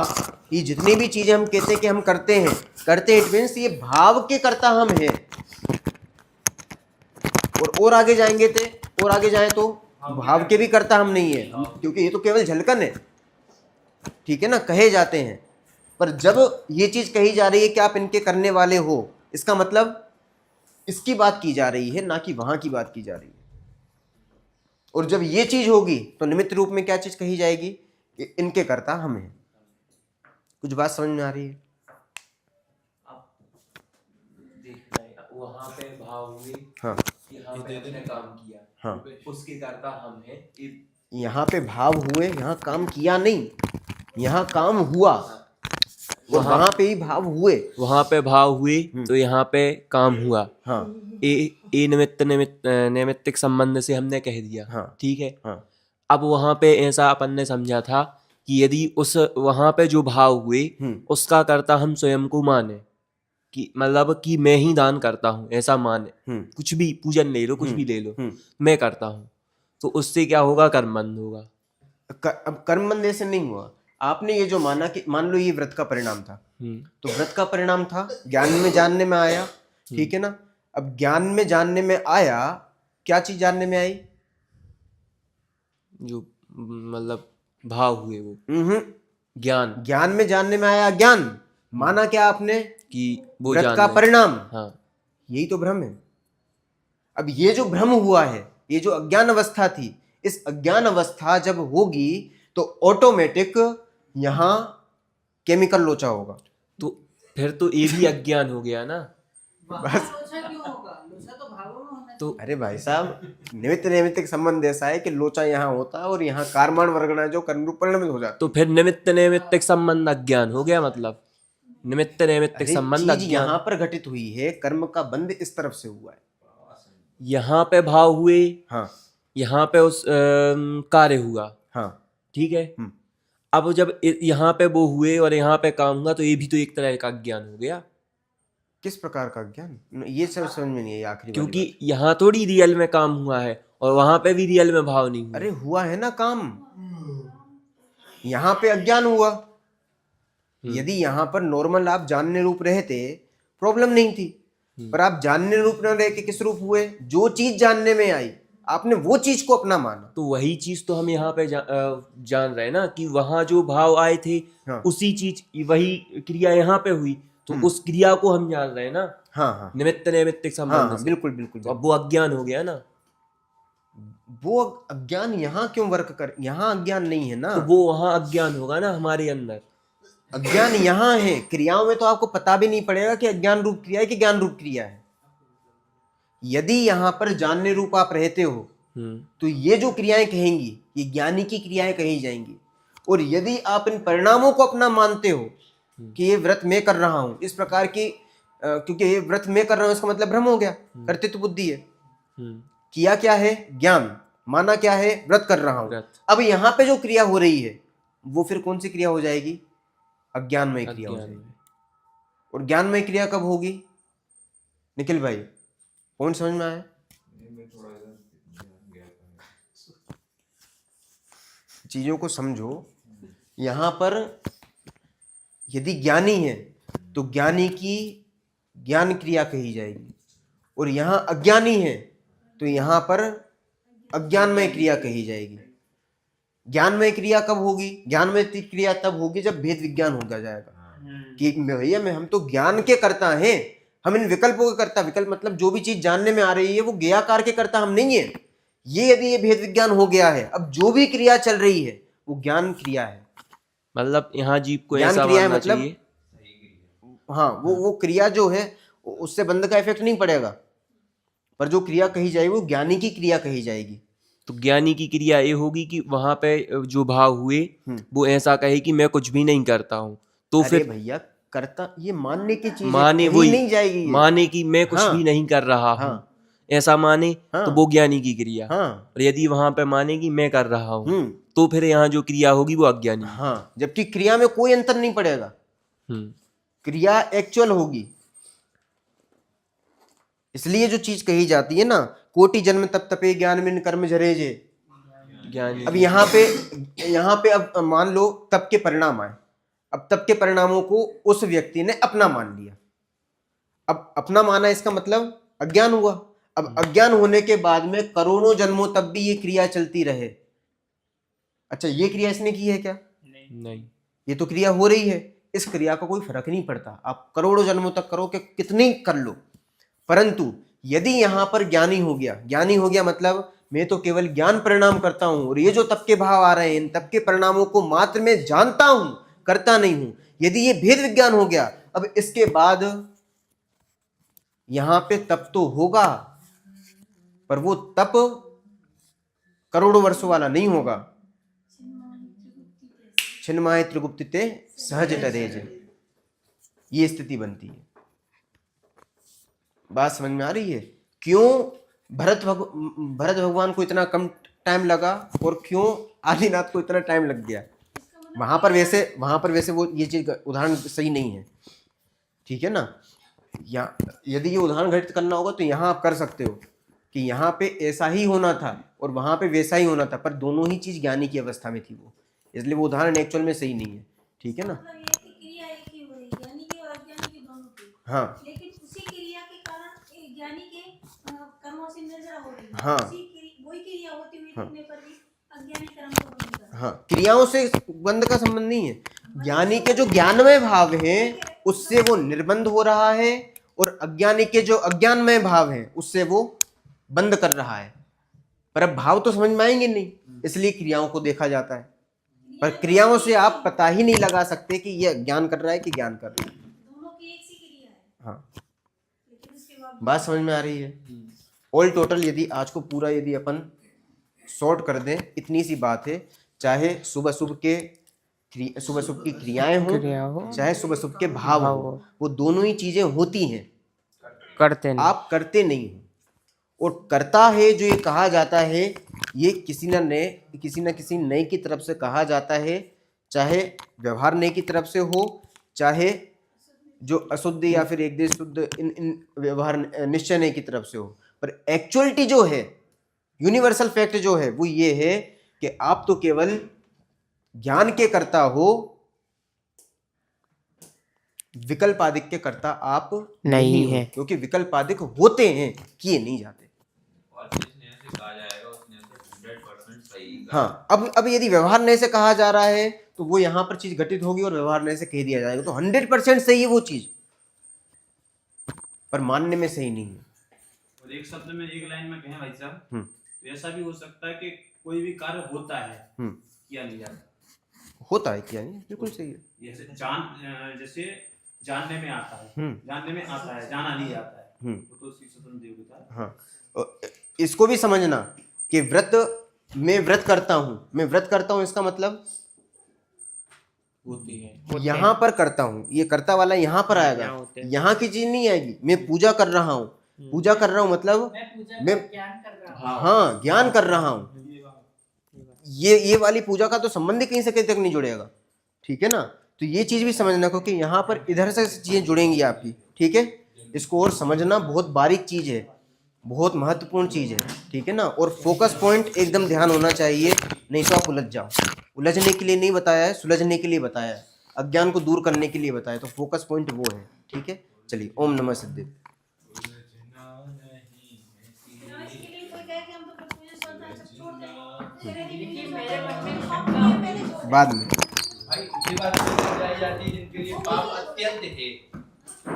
ये जितनी भी चीजें हम कहते हैं कि हम करते हैं, इट मीन्स ये भाव के करता हम हैं। और आगे जाएं तो भाव के भी करता हम नहीं है, क्योंकि ये तो केवल झलकन है, ठीक है ना, कहे जाते हैं। पर जब ये चीज कही जा रही है कि आप इनके करने वाले हो, इसका मतलब इसकी बात की जा रही है, ना कि वहां की बात की जा रही है। और जब ये चीज होगी तो निमित्त रूप में क्या चीज कही जाएगी? कि इनके करता हम हैं। कुछ बात समझ में आ रही है? वहाँ पे भाव हुए, हाँ, यहाँ पे हमने काम किया, हाँ, उसके करता हम हैं। यहाँ पे भाव हुए, यहाँ काम किया नहीं, यहाँ काम हुआ। और वहां पे ही भाव हुए। वहां पे भाव हुए तो यहाँ पे काम हुआ। हाँ ए नैमित्तिक संबंध से हमने कह दिया। हाँ ठीक है। हाँ अब वहां पे ऐसा अपन ने समझा था कि यदि उस वहां पे जो भाव हुए उसका कर्ता हम स्वयं को माने, कि मतलब कि मैं ही दान करता हूँ ऐसा माने, कुछ भी पूजन ले लो, कुछ भी ले लो, मैं करता हूँ, तो उससे क्या होगा? कर्मबंध होगा। अब कर्मबंध ऐसे नहीं हुआ। आपने ये जो माना कि मान लो ये व्रत का परिणाम था, तो व्रत का परिणाम था, ज्ञान में जानने में आया, ठीक है ना। अब ज्ञान में जानने में आया, क्या चीज जानने में आई? जो मतलब भाव हुए वो ज्ञान। ज्ञान में जानने में आया ज्ञान, माना क्या आपने? कि वो व्रत जान का रहे। परिणाम। हाँ। यही तो भ्रम है। अब ये जो भ्रम हुआ है, ये जो अज्ञान अवस्था थी, इस अज्ञान अवस्था जब होगी तो ऑटोमेटिक यहां केमिकल लोचा होगा। तो फिर तो ये भी अज्ञान हो गया ना। वहाँ लोचा क्यों होगा? लोचा तो भावों में होना तो अरे भाई साहब, निमित्त नैमित्तिक संबंध ऐसा है कि लोचा यहाँ होता है और यहाँ कारमान वर्गना जो कर्म रूप परिणमित हो जाता तो फिर निमित्त नैमित्तिक संबंध अज्ञान हो गया। मतलब निमित्त नैमित्तिक है। संबंध चीज अज्ञान। यहाँ पर घटित हुई है, कर्म का बंध इस तरफ से हुआ है। यहाँ पे भाव हुए, हाँ यहाँ पे उस कार्य हुआ। हाँ ठीक है। अब जब यहाँ पे वो हुए और यहाँ पे काम हुआ तो ये भी तो एक तरह का ज्ञान हो गया। किस प्रकार का ज्ञान? ये सब समझ में नहीं है आखिरी वाली क्योंकि यहाँ थोड़ी रियल में काम हुआ है और वहां पे भी रियल में भाव नहीं बात। हुआ। अरे हुआ है ना काम, यहाँ पे अज्ञान हुआ। यदि यहाँ पर नॉर्मल आप जानने रूप रहते, प्रॉब्लम नहीं थी, पर आप जानने रूप न रह के किस रूप हुए? जो चीज जानने में आई, आपने वो चीज को अपना माना। तो वही चीज तो हम यहाँ पे जान रहे हैं ना, कि वहां जो भाव आए थे उसी चीज, वही क्रिया यहाँ पे हुई, तो उस क्रिया को हम जान रहे हैं ना। हाँ हाँ निमित्त नैमित्तिक संबंध से। बिल्कुल बिल्कुल। तो अब वो अज्ञान हो गया ना। वो अज्ञान यहाँ क्यों वर्क कर? यहाँ अज्ञान नहीं है ना। तो वो वहां अज्ञान होगा ना हमारे अंदर। अज्ञान यहाँ है, क्रियाओं में तो आपको पता भी नहीं पड़ेगा कि अज्ञान रूप क्रिया है कि ज्ञान रूप क्रिया है। यदि यहाँ पर जानने रूप आप रहते हो तो ये जो क्रियाएं कहेंगी ये ज्ञानी की क्रियाएं कही जाएंगी। और यदि आप इन परिणामों को अपना मानते हो कि ये व्रत मैं कर रहा हूं इस प्रकार की, क्योंकि ये व्रत मैं कर रहा हूं इसका मतलब भ्रम हो गया, कर्तृत्व बुद्धि है। किया क्या है? ज्ञान। माना क्या है? व्रत कर रहा हूं। अब यहाँ पे जो क्रिया हो रही है वो फिर कौन सी क्रिया हो जाएगी? अज्ञानमय क्रिया हो जाएगी। और ज्ञानमय क्रिया कब होगी? निखिल भाई, पॉइंट समझ में आया? चीजों को समझो। यहां पर यदि ज्ञानी है तो ज्ञानी की ज्ञान क्रिया कही जाएगी, और यहां अज्ञानी है तो यहां पर अज्ञानमय क्रिया कही जाएगी। ज्ञानमय क्रिया कब होगी? ज्ञानमय क्रिया तब होगी जब भेद विज्ञान हो जाएगा कि भैया मैं हम तो ज्ञान के कर्ता हैं, हम इन विकल्पों के कर्ता। विकल्प मतलब जो भी चीज जानने में आ रही है वो ज्ञाकार के कर्ता हम नहीं है। ये यदि ये भेद विज्ञान हो गया है, अब जो भी क्रिया चल रही है वो ज्ञान क्रिया है। मतलब यहाँ जीव को ज्ञान ऐसा क्रिया है मानना मतलब चाहिए। हाँ, वो क्रिया जो है उससे बंध का इफेक्ट नहीं पड़ेगा, पर जो क्रिया कही जाएगी वो ज्ञानी की क्रिया कही जाएगी। तो ज्ञानी की क्रिया ये होगी कि वहां पे जो भाव हुए वो ऐसा कहे कि मैं कुछ भी नहीं करता हूँ। तो अरे फिर भैया करता, ये मानने की चीज है, माने कहीं वही नहीं जाएगी ये। माने कि मैं कुछ हाँ। भी नहीं कर रहा हूँ, ऐसा माने तो वो ज्ञानी की क्रिया। और यदि वहां पे माने कि मैं कर रहा हूँ तो फिर यहाँ जो क्रिया होगी वो अज्ञानी। हाँ, जबकि क्रिया में कोई अंतर नहीं पड़ेगा, क्रिया एक्चुअल होगी। इसलिए जो चीज कही जाती है ना, कोटि जन्म तप तपे ज्ञान में कर्म झरे जे। ज्ञानी। अब यहाँ पे अब मान लो तप के परिणाम आए, अब तप के परिणामों को उस व्यक्ति ने अपना मान लिया। अब अपना माना इसका मतलब अज्ञान हुआ। अब अज्ञान होने के बाद में करोड़ों जन्मों तब भी ये क्रिया चलती रहे। अच्छा, ये क्रिया इसने की है क्या? नहीं। ये तो क्रिया हो रही है, इस क्रिया का कोई फर्क नहीं पड़ता, आप करोड़ों जन्मों तक करो कि कितनी कर लो। परंतु यदि यहां पर ज्ञानी हो गया मतलब मैं तो केवल ज्ञान परिणाम करता हूं, और ये जो तप के भाव आ रहे हैं इन तप के परिणामों को मात्र मैं जानता हूं, करता नहीं हूं। यदि ये भेद विज्ञान हो गया, अब इसके बाद यहां पे तप तो होगा, पर वो तप करोड़ों वर्षों वाला नहीं होगा। छिन्माय त्रिगुप्तिते सहज टरेज। ये स्थिति बनती है। बात समझ में आ रही है? क्यों भरत भगवान को इतना कम टाइम लगा और क्यों आदिनाथ को इतना टाइम लग गया? वहां पर वैसे वो ये चीज उदाहरण सही नहीं है, ठीक है ना। या यदि ये उदाहरण घटित करना होगा तो यहाँ आप कर सकते हो कि यहाँ पे ऐसा ही होना था और वहां पे वैसा ही होना था, पर दोनों ही चीज ज्ञानी की अवस्था में थी वो, इसलिए वो उदाहरण एक्चुअल में सही नहीं है, ठीक है ना। मतलब ये कि क्रिया एक ही हो रही, ज्ञानी की और अज्ञानी की दोनों की। हाँ लेकिन उसी क्रिया के कारण एक ज्ञानी के कर्मों से निर्जरा हो रही है। हाँ। वही क्रिया होती हुई दिखने पर भी अज्ञानी कर्म को बंद कर। हाँ, क्रियाओं से बंध का संबंध नहीं है। ज्ञानी के जो ज्ञानमय भाव हैं उससे वो निर्बंध हो रहा है, और अज्ञानी के जो अज्ञानमय भाव हैं उससे वो बंद कर रहा है। पर अब भाव तो समझ में आएंगे नहीं, इसलिए क्रियाओं को देखा जाता है। पर क्रियाओं से आप पता ही नहीं लगा सकते कि ये अज्ञान कर रहा है कि ज्ञान कर रहा है। दोनों की एक सी क्रिया है, हाँ, लेकिन उसके बाद बात समझ में आ रही है? ऑल टोटल यदि आज को पूरा यदि अपन शॉर्ट कर दें, इतनी सी बात है, चाहे सुबह शुभ की क्रियाएं हो, चाहे शुभ शुभ के भाव हो, वो दोनों ही चीजें होती हैं, करते नहीं। आप करते नहीं हो। और करता है जो ये कहा जाता है, ये किसी न किसी नए की तरफ से कहा जाता है, चाहे व्यवहार नए की तरफ से हो, चाहे जो अशुद्ध या फिर एक देश शुद्ध इन व्यवहार निश्चय नए की तरफ से हो। पर एक्चुअलिटी जो है, यूनिवर्सल फैक्ट जो है, वो ये है कि आप तो केवल ज्ञान के कर्ता हो, विकल्पादिक के कर्ता आप नहीं है, क्योंकि विकल्पादिक होते हैं, किए नहीं जाते। हाँ, अब यदि व्यवहार नए से कहा जा रहा है तो वो यहाँ पर चीज घटित होगी और व्यवहार नए से कह दिया जाएगा, तो 100% सही है वो चीज, पर मानने में सही नहीं है। और एक शब्द में एक लाइन में कहें भाई साहब, तो ऐसा भी हो सकता है कि कोई भी कार्य होता है, किया नहीं जाता। होता है क्या नहीं, बिल्कुल सही है। जैसे जानने में आता है, जाना नहीं जाता है, वो तो स्वतंत्र योग्यता है। हाँ, इसको भी समझना कि मैं व्रत करता हूँ, इसका मतलब होती है, यहाँ पर करता हूँ, ये करता वाला यहाँ पर आएगा, यहाँ की चीज नहीं आएगी। मैं पूजा कर रहा हूँ, मतलब मैं हाँ ज्ञान कर रहा हूँ। ये वाली पूजा का तो संबंध ही कहीं से कहीं तक नहीं जुड़ेगा, ठीक है ना। तो ये चीज भी समझना, क्योंकि यहाँ पर इधर से चीजें जुड़ेंगी आपकी, ठीक है। इसको और समझना बहुत बारीक चीज है, बहुत महत्वपूर्ण चीज है, ठीक है ना। और फोकस पॉइंट एकदम ध्यान होना चाहिए, नहीं तो आप उलझ जाओ। उलझने के लिए नहीं बताया है, सुलझने के लिए बताया है, अज्ञान को दूर करने के लिए बताया, तो फोकस पॉइंट वो है, ठीक है। चलिए, ओम नमः सिद्धि। बाद में भाई उसी बात में जाई जाती है जिनके लिए पाप अत्यंत है।